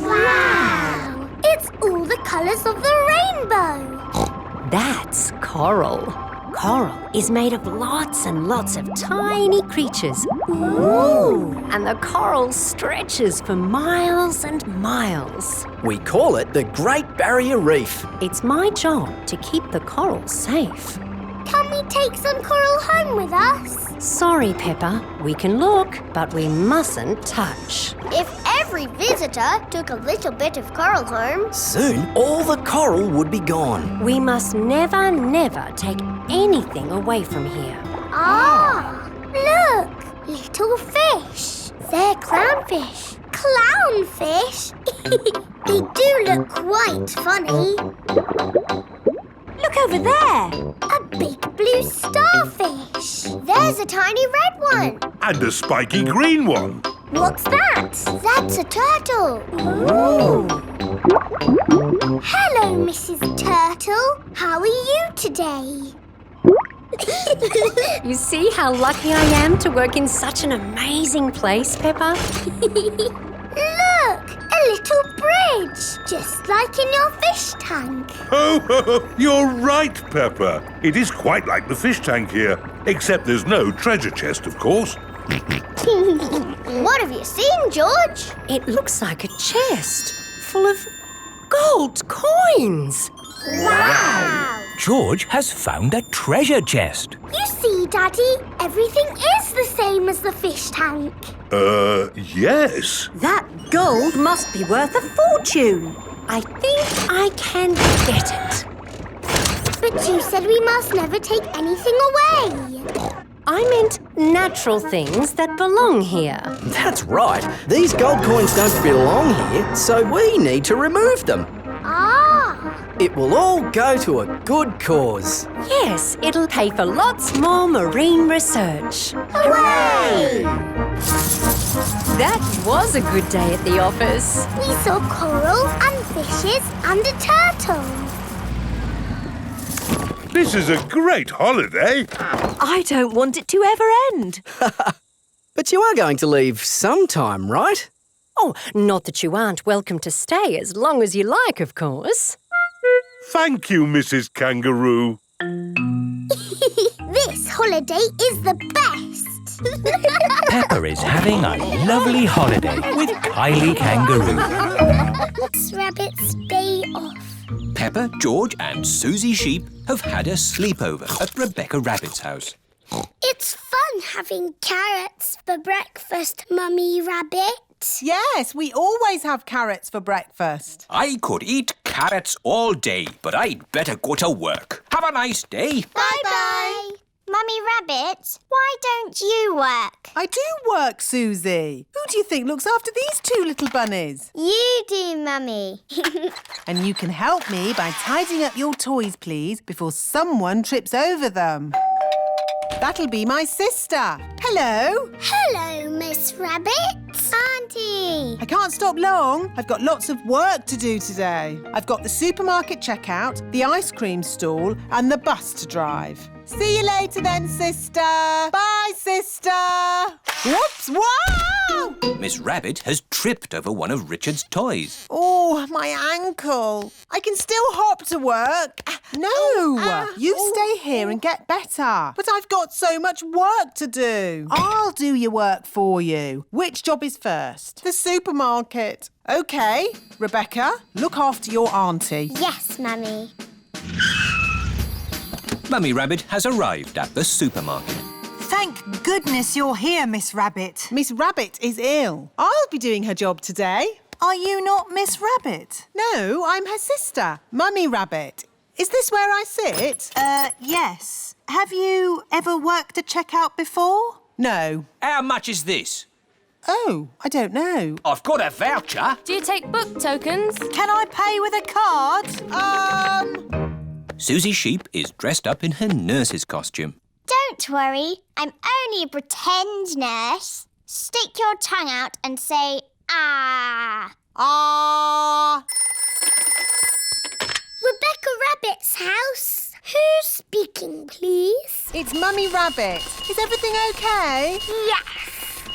Wow! It's all the colours of the rainbow. That's coral. Coral is made of lots and lots of tiny creatures. Ooh! And the coral stretches for miles and miles. We call it the Great Barrier Reef. It's my job to keep the coral safe. Can we take some coral home with us? Sorry, Peppa. We can look, but we mustn't touch. If every visitor took a little bit of coral home, Soon, all the coral would be gone. We must never, never take anything away from here. Ah! Look! Little fish. They're clownfish. Clownfish? They do look quite funny. look over there. A big blue starfish. There's a tiny red one. And a spiky green one. What's that? That's a turtle. Ooh. Hello, Mrs. Turtle. How are you today? You see how lucky I am to work in such an amazing place, Peppa? Look! A little bridge, just like in your fish tank. Oh, you're right, Peppa. It is quite like the fish tank here, except there's no treasure chest, of course. What have you seen, George? It looks like a chest full of gold coins. Wow! George has found a treasure chest. You see, Daddy, everything is the same as the fish tank. Yes. That gold must be worth a fortune. I think I can get it. But you said we must never take anything away. I meant natural things that belong here. That's right. These gold coins don't belong here, so we need to remove them. Ah! It will all go to a good cause. Yes, it'll pay for lots more marine research. Hooray! That was a good day at the office. We saw coral and fishes and a turtle. This is a great holiday. I don't want it to ever end. But you are going to leave sometime, right? Oh, not that you aren't welcome to stay as long as you like, of course. Thank you, Mrs. Kangaroo. This holiday is the best. Peppa is having a lovely holiday with Kylie Kangaroo. Miss Rabbit's day off. Peppa, George and Susie Sheep have had a sleepover at Rebecca Rabbit's house. It's fun having carrots for breakfast, Mummy Rabbit. Yes, we always have carrots for breakfast. I could eat carrots all day, but I'd better go to work. Have a nice day. Bye-bye. Mummy Rabbit, why don't you work? I do work, Susie. Who do you think looks after these two little bunnies? You do, Mummy. And you can help me by tidying up your toys, please, before someone trips over them. That'll be my sister. Hello. Hello, Miss Rabbit. Auntie. I can't stop long. I've got lots of work to do today. I've got the supermarket checkout, the ice cream stall and the bus to drive. See you later then, sister. Bye, sister. Whoops, wow! Miss Rabbit has tripped over one of Richard's toys. Oh, my ankle. I can still hop to work. No, you stay here and get better. But I've got so much work to do. I'll do your work for you. Which job is first? The supermarket. OK, Rebecca, look after your auntie. Yes, Mummy. Mummy Rabbit has arrived at the supermarket. Thank goodness you're here, Miss Rabbit. Miss Rabbit is ill. I'll be doing her job today. Are you not Miss Rabbit? No, I'm her sister, Mummy Rabbit. Is this where I sit? Yes. Have you ever worked a checkout before? No. How much is this? Oh, I don't know. I've got a voucher. Do you take book tokens? Can I pay with a card? Susie Sheep is dressed up in her nurse's costume. Don't worry, I'm only a pretend nurse. Stick your tongue out and say, ah. Ah. Rebecca Rabbit's house. Who's speaking, please? It's Mummy Rabbit. Is everything OK? Yes.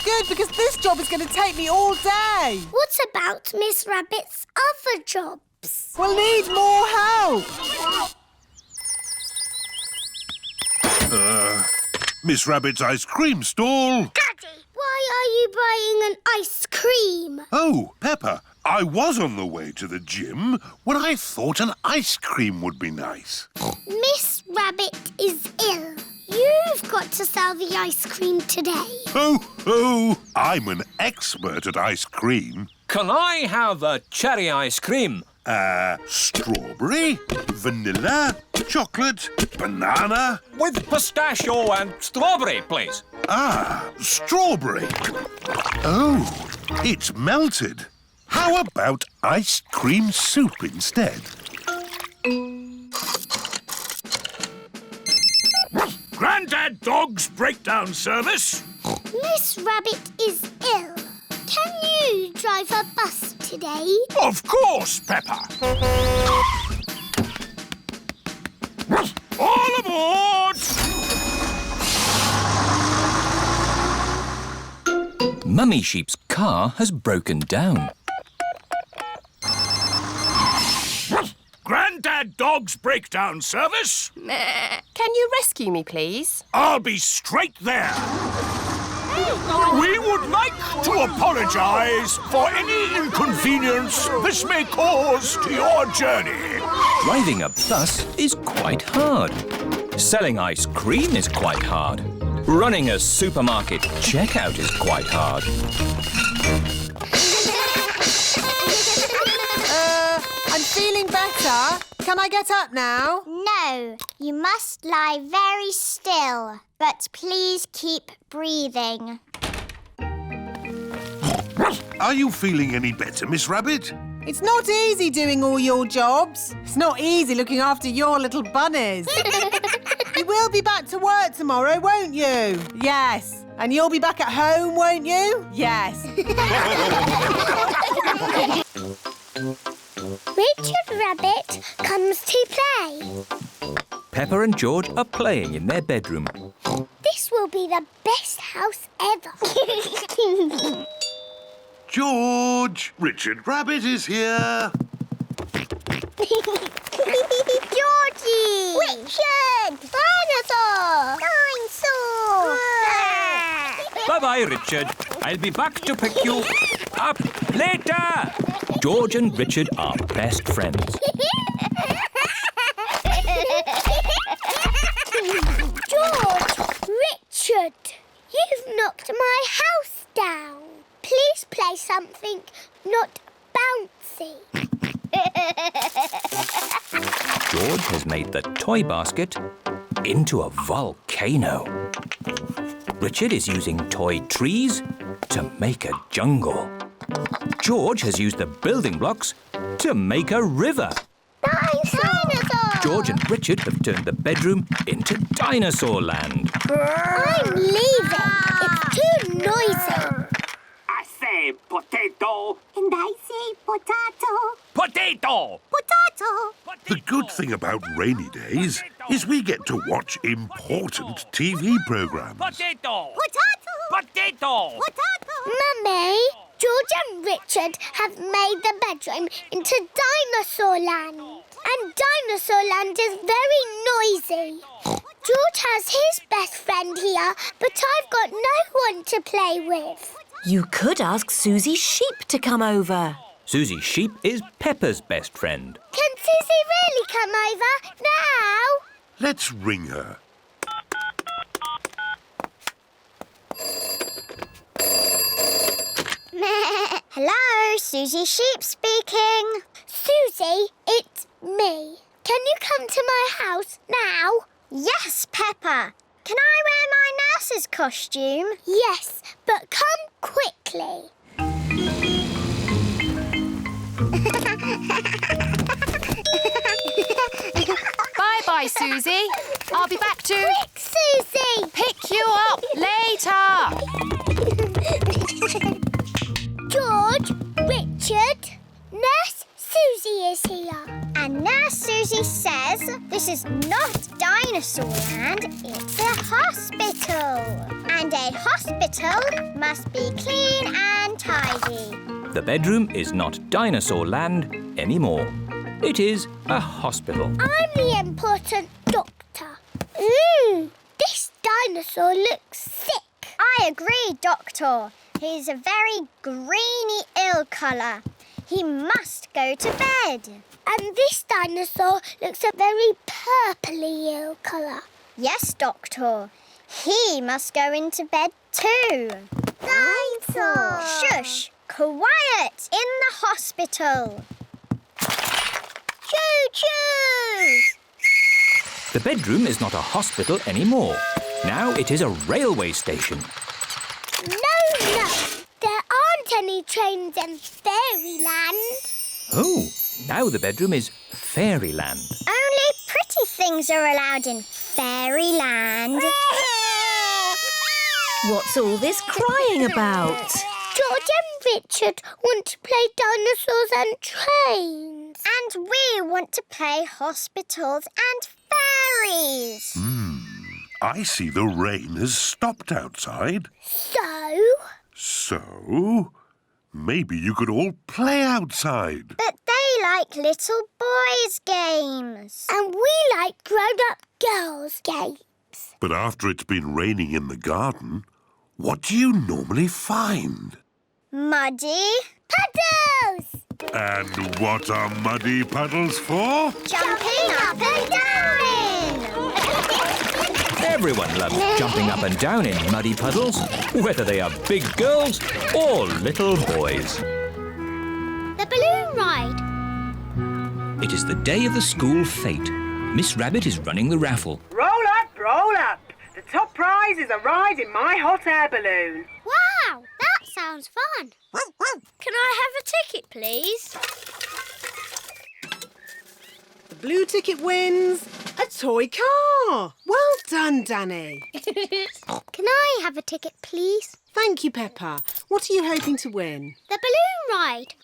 Good, because this job is going to take me all day. What about Miss Rabbit's other jobs? We'll need more help. Miss Rabbit's ice cream stall. Daddy, why are you buying an ice cream? Oh, Peppa, I was on the way to the gym when I thought an ice cream would be nice. Miss Rabbit is ill. You've got to sell the ice cream today. Oh, I'm an expert at ice cream. Can I have a cherry ice cream? Strawberry, vanilla, chocolate, banana. With pistachio and strawberry, please. Strawberry. Oh, it's melted. How about ice cream soup instead? Grandad Dog's breakdown service. Miss Rabbit is ill. Can you drive a bus today? Of course, Peppa. All aboard! Mummy Sheep's car has broken down. Grandad Dog's breakdown service. Can you rescue me, please? I'll be straight there. We would like to apologise for any inconvenience this may cause to your journey. Driving a bus is quite hard. Selling ice cream is quite hard. Running a supermarket checkout is quite hard. I'm feeling better. Can I get up now? No, you must lie very still. But please keep breathing. Are you feeling any better, Miss Rabbit? It's not easy doing all your jobs. It's not easy looking after your little bunnies. You will be back to work tomorrow, won't you? Yes. And you'll be back at home, won't you? Yes. Richard Rabbit comes to play. Peppa and George are playing in their bedroom. This will be the best house ever. George! George. Richard Rabbit is here. Georgie! Richard! Dinosaur! Dinosaur! Bye-bye, Richard. I'll be back to pick you up later. George and Richard are best friends. George! Richard! You've knocked my house down. Please play something not bouncy. George has made the toy basket into a volcano. Richard is using toy trees to make a jungle. George has used the building blocks to make a river. Dinosaur! George and Richard have turned the bedroom into Dinosaur Land. I'm leaving. It's too noisy. I say potato. And I say potato. Potato! Potato. The good thing about rainy days is we get to watch important TV programs. Potato! Potato. Potato! Potato. Mummy, George and Richard have made the bedroom into Dinosaur Land. And Dinosaur Land is very noisy. George has his best friend here, but I've got no one to play with. You could ask Susie Sheep to come over. Susie Sheep is Peppa's best friend. Can Susie really come over now? Let's ring her. Hello, Susie Sheep speaking. Susie, it's me. Can you come to my house now? Yes, Peppa. Can I wear my nurse's costume? Yes, but come quickly. Bye-bye, Susie. I'll be back to... Quick, Susie! Pick you up later. George, Richard, Nurse Susie is here. And Nurse Susie says this is not Dinosaur Land, it's a hospital. And a hospital must be clean and tidy. The bedroom is not Dinosaur Land anymore. It is a hospital. I'm the important doctor. This dinosaur looks sick. I agree, Doctor. He's a very greeny ill colour. He must go to bed. And this dinosaur looks a very purpley ill colour. Yes, Doctor. He must go into bed too. Dinosaur! Shush! Quiet in the hospital. Choo-choo! The bedroom is not a hospital anymore. Now it is a railway station. No. There aren't any trains in Fairyland. Oh, now the bedroom is Fairyland. Only pretty things are allowed in Fairyland. What's all this crying about? George and Richard want to play dinosaurs and trains. And we want to play hospitals and fairies. I see the rain has stopped outside. So, maybe you could all play outside. But they like little boys' games. And we like grown-up girls' games. But after it's been raining in the garden, what do you normally find? Muddy puddles! And what are muddy puddles for? Jumping up and down in! Everyone loves jumping up and down in muddy puddles, whether they are big girls or little boys. The balloon ride. It is the day of the school fete. Miss Rabbit is running the raffle. Roll up, roll up. The top prize is a ride in my hot air balloon. Wow, that sounds fun. Can I have a ticket, please? The blue ticket wins a toy car. Well done, Danny. Can I have a ticket, please? Thank you, Peppa. What are you hoping to win? The balloon ride.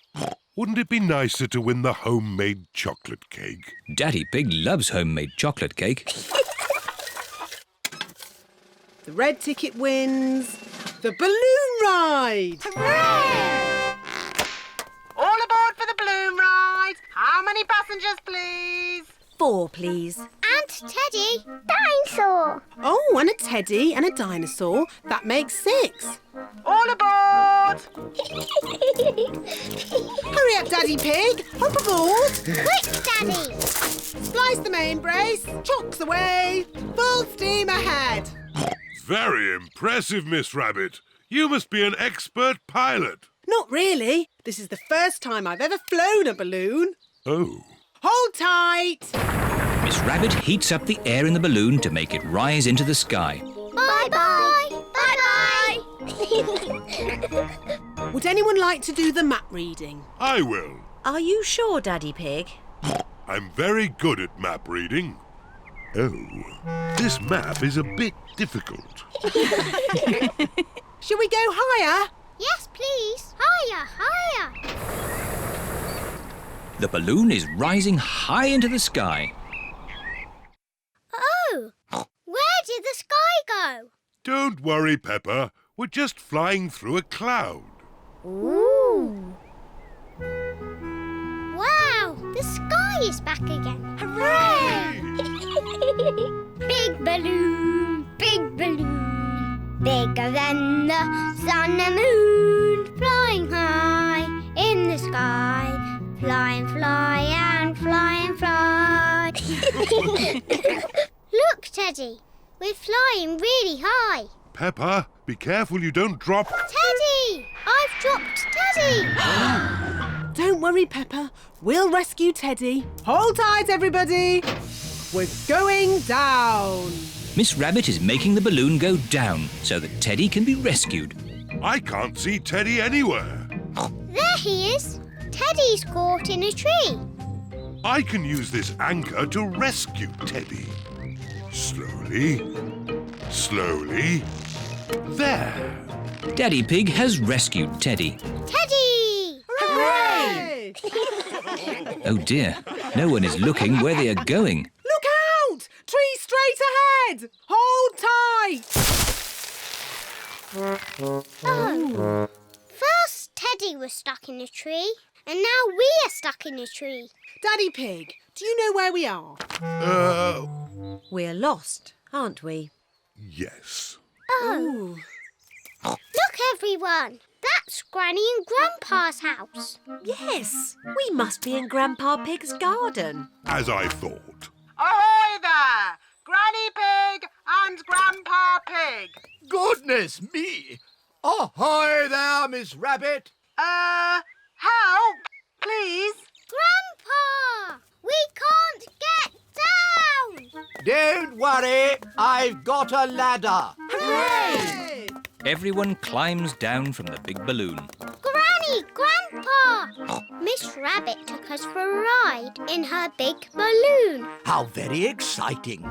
Wouldn't it be nicer to win the homemade chocolate cake? Daddy Pig loves homemade chocolate cake. The red ticket wins the balloon ride. Hooray! passengers, please? 4, please. And Teddy. Dinosaur. Oh, and a teddy and a dinosaur. That makes 6. All aboard! Hurry up, Daddy Pig. Hop aboard. Quick, Daddy. Splice the main brace. Chocks away. Full steam ahead. Very impressive, Miss Rabbit. You must be an expert pilot. Not really. This is the first time I've ever flown a balloon. Oh. Hold tight. Miss Rabbit heats up the air in the balloon to make it rise into the sky. Bye-bye. Bye-bye. Would anyone like to do the map reading? I will. Are you sure, Daddy Pig? I'm very good at map reading. Oh, this map is a bit difficult. Shall we go higher? Yes, please. Higher, higher. The balloon is rising high into the sky. Oh, where did the sky go? Don't worry, Peppa. We're just flying through a cloud. Ooh. Wow, the sky is back again. Hooray! Big balloon, bigger than the sun and moon, flying high in the sky, fly and fly and fly and fly. Look, Teddy, we're flying really high. Peppa, be careful you don't drop... Teddy! I've dropped Teddy! Don't worry, Peppa. We'll rescue Teddy. Hold tight, everybody. We're going down. Miss Rabbit is making the balloon go down so that Teddy can be rescued. I can't see Teddy anywhere. There he is. Teddy's caught in a tree. I can use this anchor to rescue Teddy. Slowly. Slowly. There. Daddy Pig has rescued Teddy. Teddy! Hooray! Oh dear, no one is looking where they are going. Look out! Tree straight ahead! Hold tight! Oh. First, Teddy was stuck in a tree, and now we're stuck in a tree. Daddy Pig, do you know where we are? We're lost, aren't we? Yes. Oh. Look, everyone. That's Granny and Grandpa's house. Yes, we must be in Grandpa Pig's garden. As I thought. Ahoy there! Granny Pig and Grandpa Pig. Goodness me! Ahoy there, Miss Rabbit! Help, please. Grandpa! We can't get down! Don't worry, I've got a ladder. Hooray! Everyone climbs down from the big balloon. Granny, Grandpa! Miss Rabbit took us for a ride in her big balloon. How very exciting.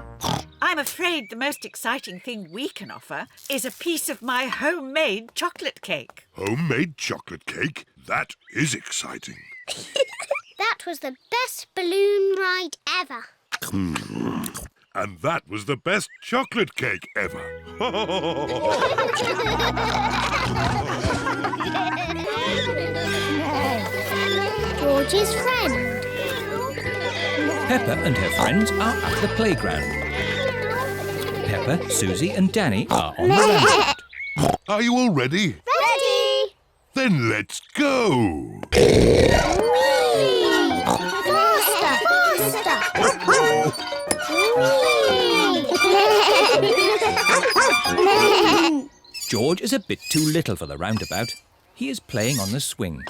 I'm afraid the most exciting thing we can offer is a piece of my homemade chocolate cake. Homemade chocolate cake? That is exciting. That was the best balloon ride ever. And that was the best chocolate cake ever. George's friend. Peppa and her friends are at the playground. Peppa, Susie and Danny are on the roundabout. Are you all ready? Ready! Then let's go. Faster! George is a bit too little for the roundabout. He is playing on the swing.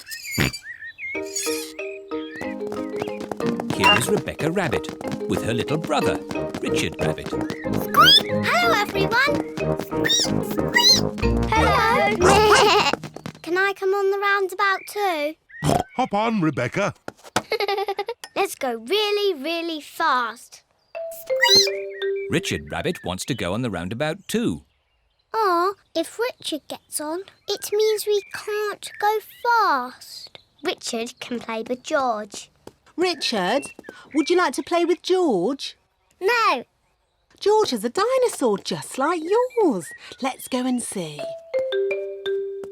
Here is Rebecca Rabbit with her little brother, Richard Rabbit. Hello, everyone. Hello. Can I come on the roundabout too? Hop on, Rebecca. Let's go really, really fast. Richard Rabbit wants to go on the roundabout too. If Richard gets on, it means we can't go fast. Richard can play with George. Richard, would you like to play with George? No. George is a dinosaur just like yours. Let's go and see.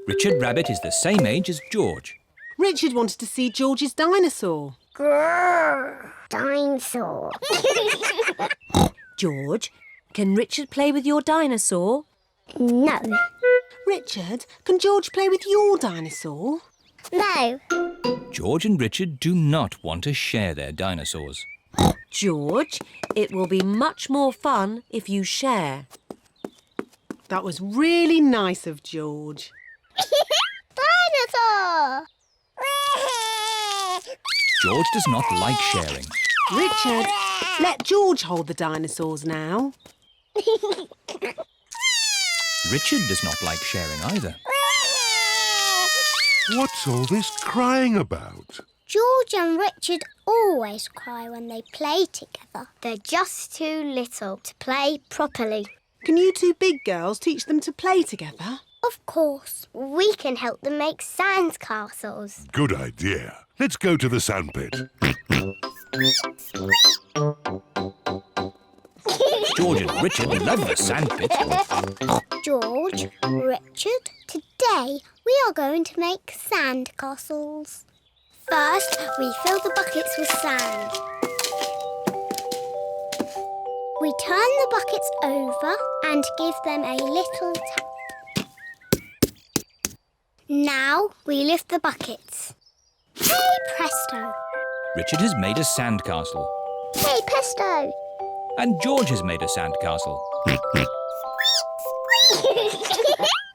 Richard Rabbit is the same age as George. Richard wanted to see George's dinosaur. Grrr. Dinosaur. George, can Richard play with your dinosaur? No. Richard, can George play with your dinosaur? No. George and Richard do not want to share their dinosaurs. George, it will be much more fun if you share. That was really nice of George. Dinosaur! George does not like sharing. Richard, let George hold the dinosaurs now. Richard does not like sharing either. What's all this crying about? George and Richard always cry when they play together. They're just too little to play properly. Can you two big girls teach them to play together? Of course. We can help them make sand castles. Good idea. Let's go to the sandpit. George and Richard love the sandpit. George, Richard, today we are going to make sand castles. First, we fill the buckets with sand. We turn the buckets over and give them a little tap. Now we lift the buckets. Hey presto! Richard has made a sandcastle. Hey presto! And George has made a sandcastle.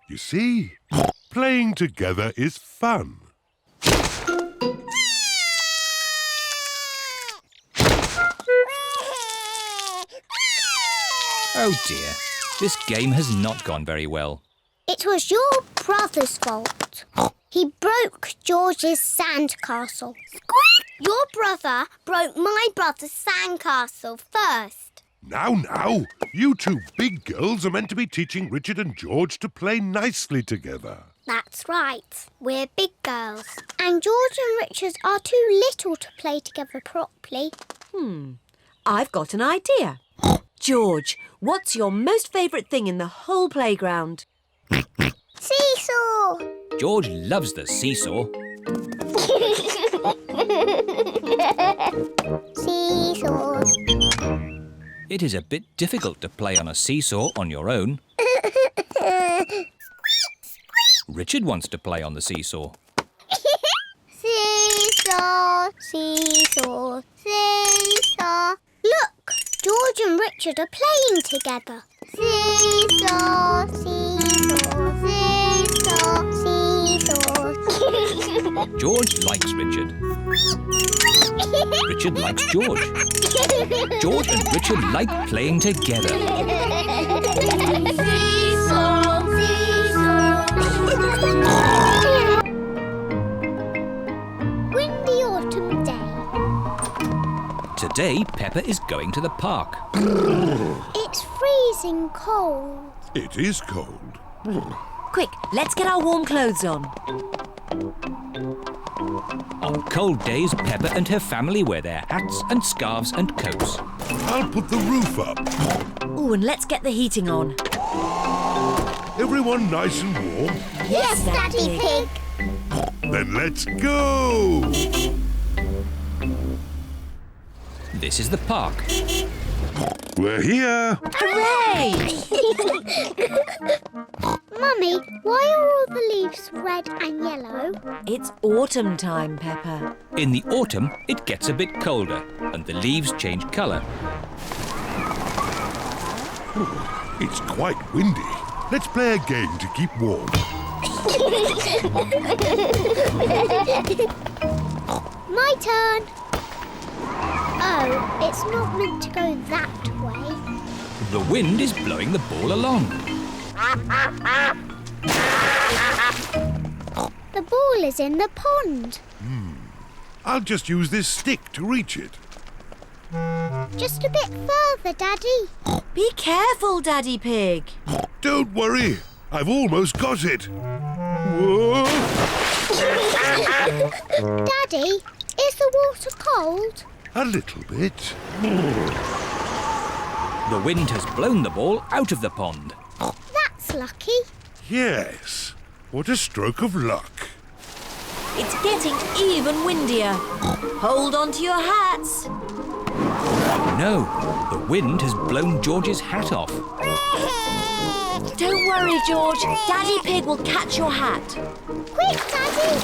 You see, playing together is fun. Oh dear, this game has not gone very well. It was your brother's fault. He broke George's sandcastle. Your brother broke my brother's sandcastle first. Now, you two big girls are meant to be teaching Richard and George to play nicely together. That's right. We're big girls. And George and Richard are too little to play together properly. I've got an idea. George, what's your most favourite thing in the whole playground? Seesaw! George loves the seesaw. Seesaws. It is a bit difficult to play on a seesaw on your own. Richard wants to play on the seesaw. Seesaw, seesaw, seesaw. Look, George and Richard are playing together. Seesaw, seesaw, seesaw, seesaw. George likes Richard. Richard likes George. George and Richard like playing together. Seesaw, seesaw. Windy autumn day. Today, Peppa is going to the park. It's freezing cold. It is cold. Quick, let's get our warm clothes on. On cold days, Peppa and her family wear their hats and scarves and coats. I'll put the roof up. Oh, and let's get the heating on. Everyone nice and warm? Yes, Daddy Pig. Then let's go! This is the park. We're here! Hooray! Mummy, why are all the leaves red and yellow? It's autumn time, Peppa. In the autumn, it gets a bit colder and the leaves change colour. It's quite windy. Let's play a game to keep warm. My turn. Oh, it's not meant to go that way. The wind is blowing the ball along. The ball is in the pond. I'll just use this stick to reach it. Just a bit further, Daddy. Be careful, Daddy Pig. Don't worry. I've almost got it. Whoa! Daddy, is the water cold? A little bit. The wind has blown the ball out of the pond. That's lucky. Yes. What a stroke of luck. It's getting even windier. Hold on to your hats. No, the wind has blown George's hat off. Don't worry, George. Daddy Pig will catch your hat. Quick, Daddy!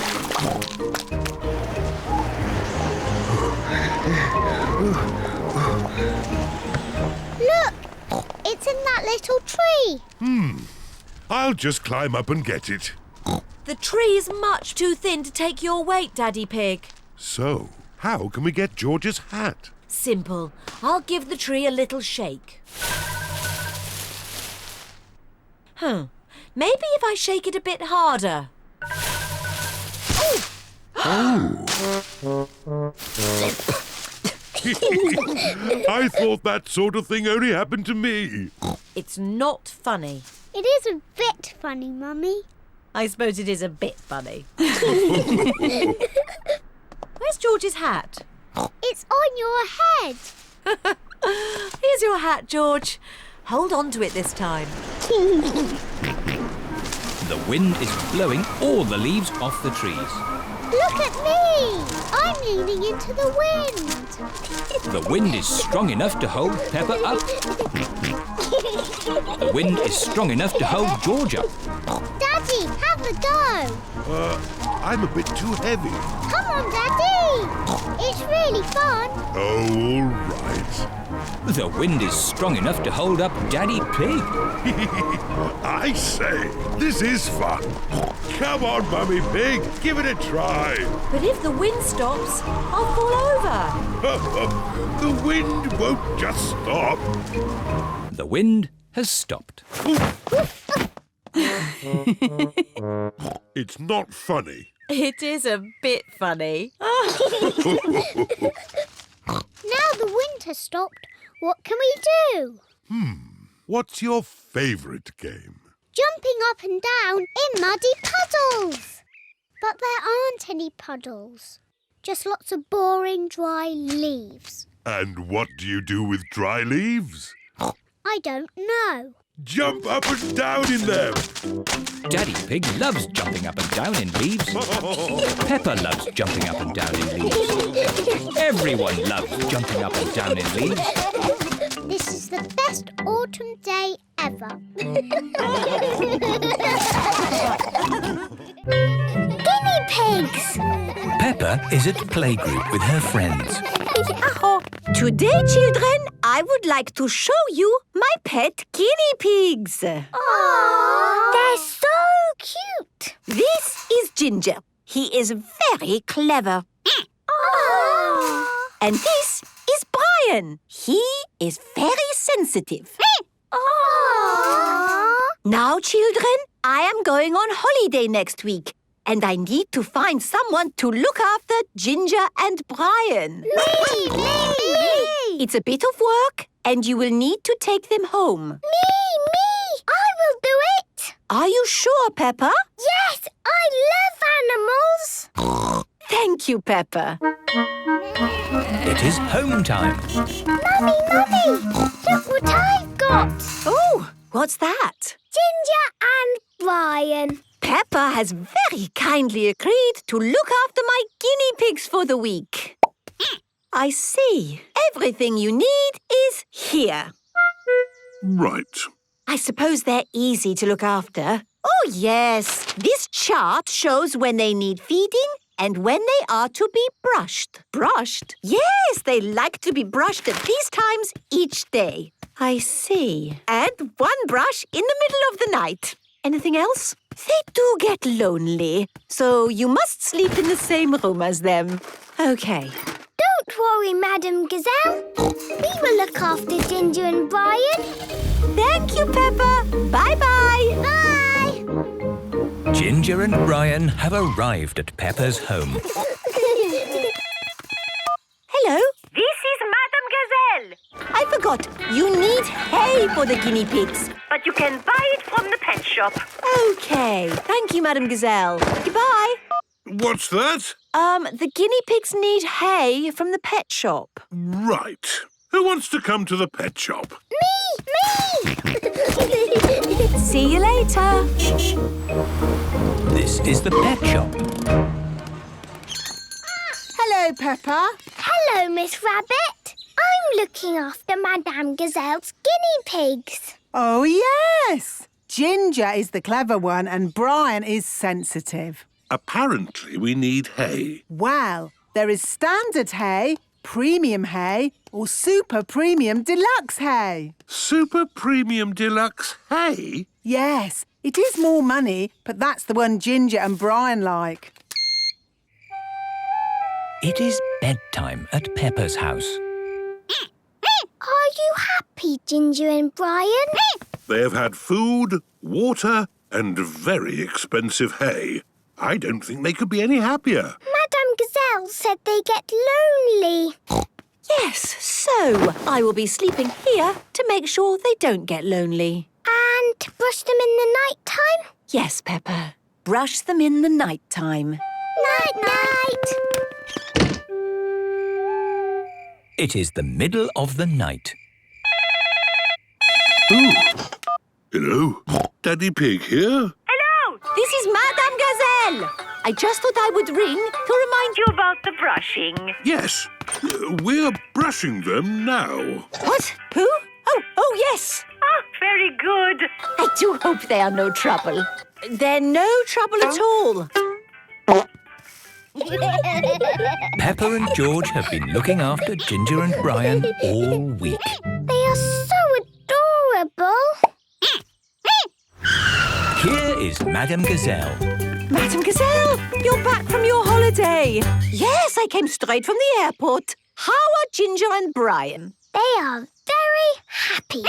Look! It's in that little tree. I'll just climb up and get it. The tree is much too thin to take your weight, Daddy Pig. So, how can we get George's hat? Simple. I'll give the tree a little shake. Maybe if I shake it a bit harder. I thought that sort of thing only happened to me. It's not funny. It is a bit funny, Mummy. I suppose it is a bit funny. Where's George's hat? It's on your head. Here's your hat, George. Hold on to it this time. The wind is blowing all the leaves off the trees. Look at me! I'm leaning into the wind. The wind is strong enough to hold Peppa up. The wind is strong enough to hold George up. Daddy, have a go. I'm a bit too heavy. Come on, Daddy. It's really fun. Oh, all right. The wind is strong enough to hold up Daddy Pig. I say, this is fun. Come on, Mummy Pig, give it a try. But if the wind stops, I'll fall over. The wind won't just stop. The wind has stopped. It's not funny. It is a bit funny. Now the wind has stopped, what can we do? What's your favourite game? Jumping up and down in muddy puddles. But there aren't any puddles. Just lots of boring, dry leaves. And what do you do with dry leaves? I don't know. Jump up and down in them. Daddy Pig loves jumping up and down in leaves. Peppa loves jumping up and down in leaves. Everyone loves jumping up and down in leaves. This is the best autumn day ever. Guinea pigs! Peppa is at playgroup with her friends. Today, children, I would like to show you my pet guinea pigs. Aww. They're so cute. This is Ginger. He is very clever. Aww. And this is Brian. He is very sensitive. Aww. Now, children, I am going on holiday next week. And I need to find someone to look after Ginger and Brian. Me! It's a bit of work, and you will need to take them home. Me! I will do it! Are you sure, Peppa? Yes, I love animals. Thank you, Peppa. It is home time. Mummy, look what I've got. Oh, what's that? Ginger and Brian. Peppa has very kindly agreed to look after my guinea pigs for the week. I see. Everything you need is here. Right. I suppose they're easy to look after. Oh, yes. This chart shows when they need feeding and when they are to be brushed. Brushed? Yes, they like to be brushed at these times each day. I see. And one brush in the middle of the night. Anything else? They do get lonely, so you must sleep in the same room as them. Okay. Don't worry, Madam Gazelle. We will look after Ginger and Brian. Thank you, Peppa. Bye-bye. Bye. Ginger and Brian have arrived at Peppa's home. Hello. This is Madam Gazelle. I forgot. You need hay for the guinea pigs. But you can buy it from the pet shop. Okay. Thank you, Madam Gazelle. Goodbye. What's that? The guinea pigs need hay from the pet shop. Right. Who wants to come to the pet shop? Me! See you later. This is the pet shop. Hello, Peppa. Hello, Miss Rabbit. I'm looking after Madame Gazelle's guinea pigs. Oh, yes. Ginger is the clever one and Brian is sensitive. Apparently we need hay. Well, there is standard hay, premium hay or super premium deluxe hay. Super Premium Deluxe hay? Yes, it is more money, but that's the one Ginger and Brian like. It is bedtime at Peppa's house. Are you happy, Ginger and Brian? They have had food, water and very expensive hay. I don't think they could be any happier. Madame Gazelle said they get lonely. Yes, so I will be sleeping here to make sure they don't get lonely. And brush them in the night time? Yes, Peppa. Brush them in the night time. Night-night! It is the middle of the night. Ooh. Hello? Daddy Pig here? Hello! This is Madame Gazelle. I just thought I would ring to remind you about the brushing. Yes. We're brushing them now. What? Who? Oh, yes. Ah, very good. I do hope they are no trouble. They're no trouble at all. Peppa and George have been looking after Ginger and Brian all week. They are so adorable. Here is Madame Gazelle. Madame Gazelle, you're back from your holiday. Yes, I came straight from the airport. How are Ginger and Brian? They are very happy.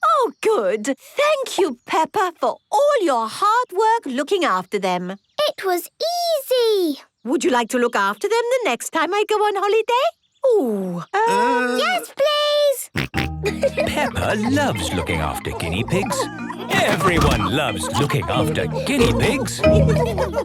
Oh, good. Thank you, Peppa, for all your hard work looking after them. It was easy. Would you like to look after them the next time I go on holiday? Ooh. Yes, please. Peppa loves looking after guinea pigs. Everyone loves looking after guinea pigs.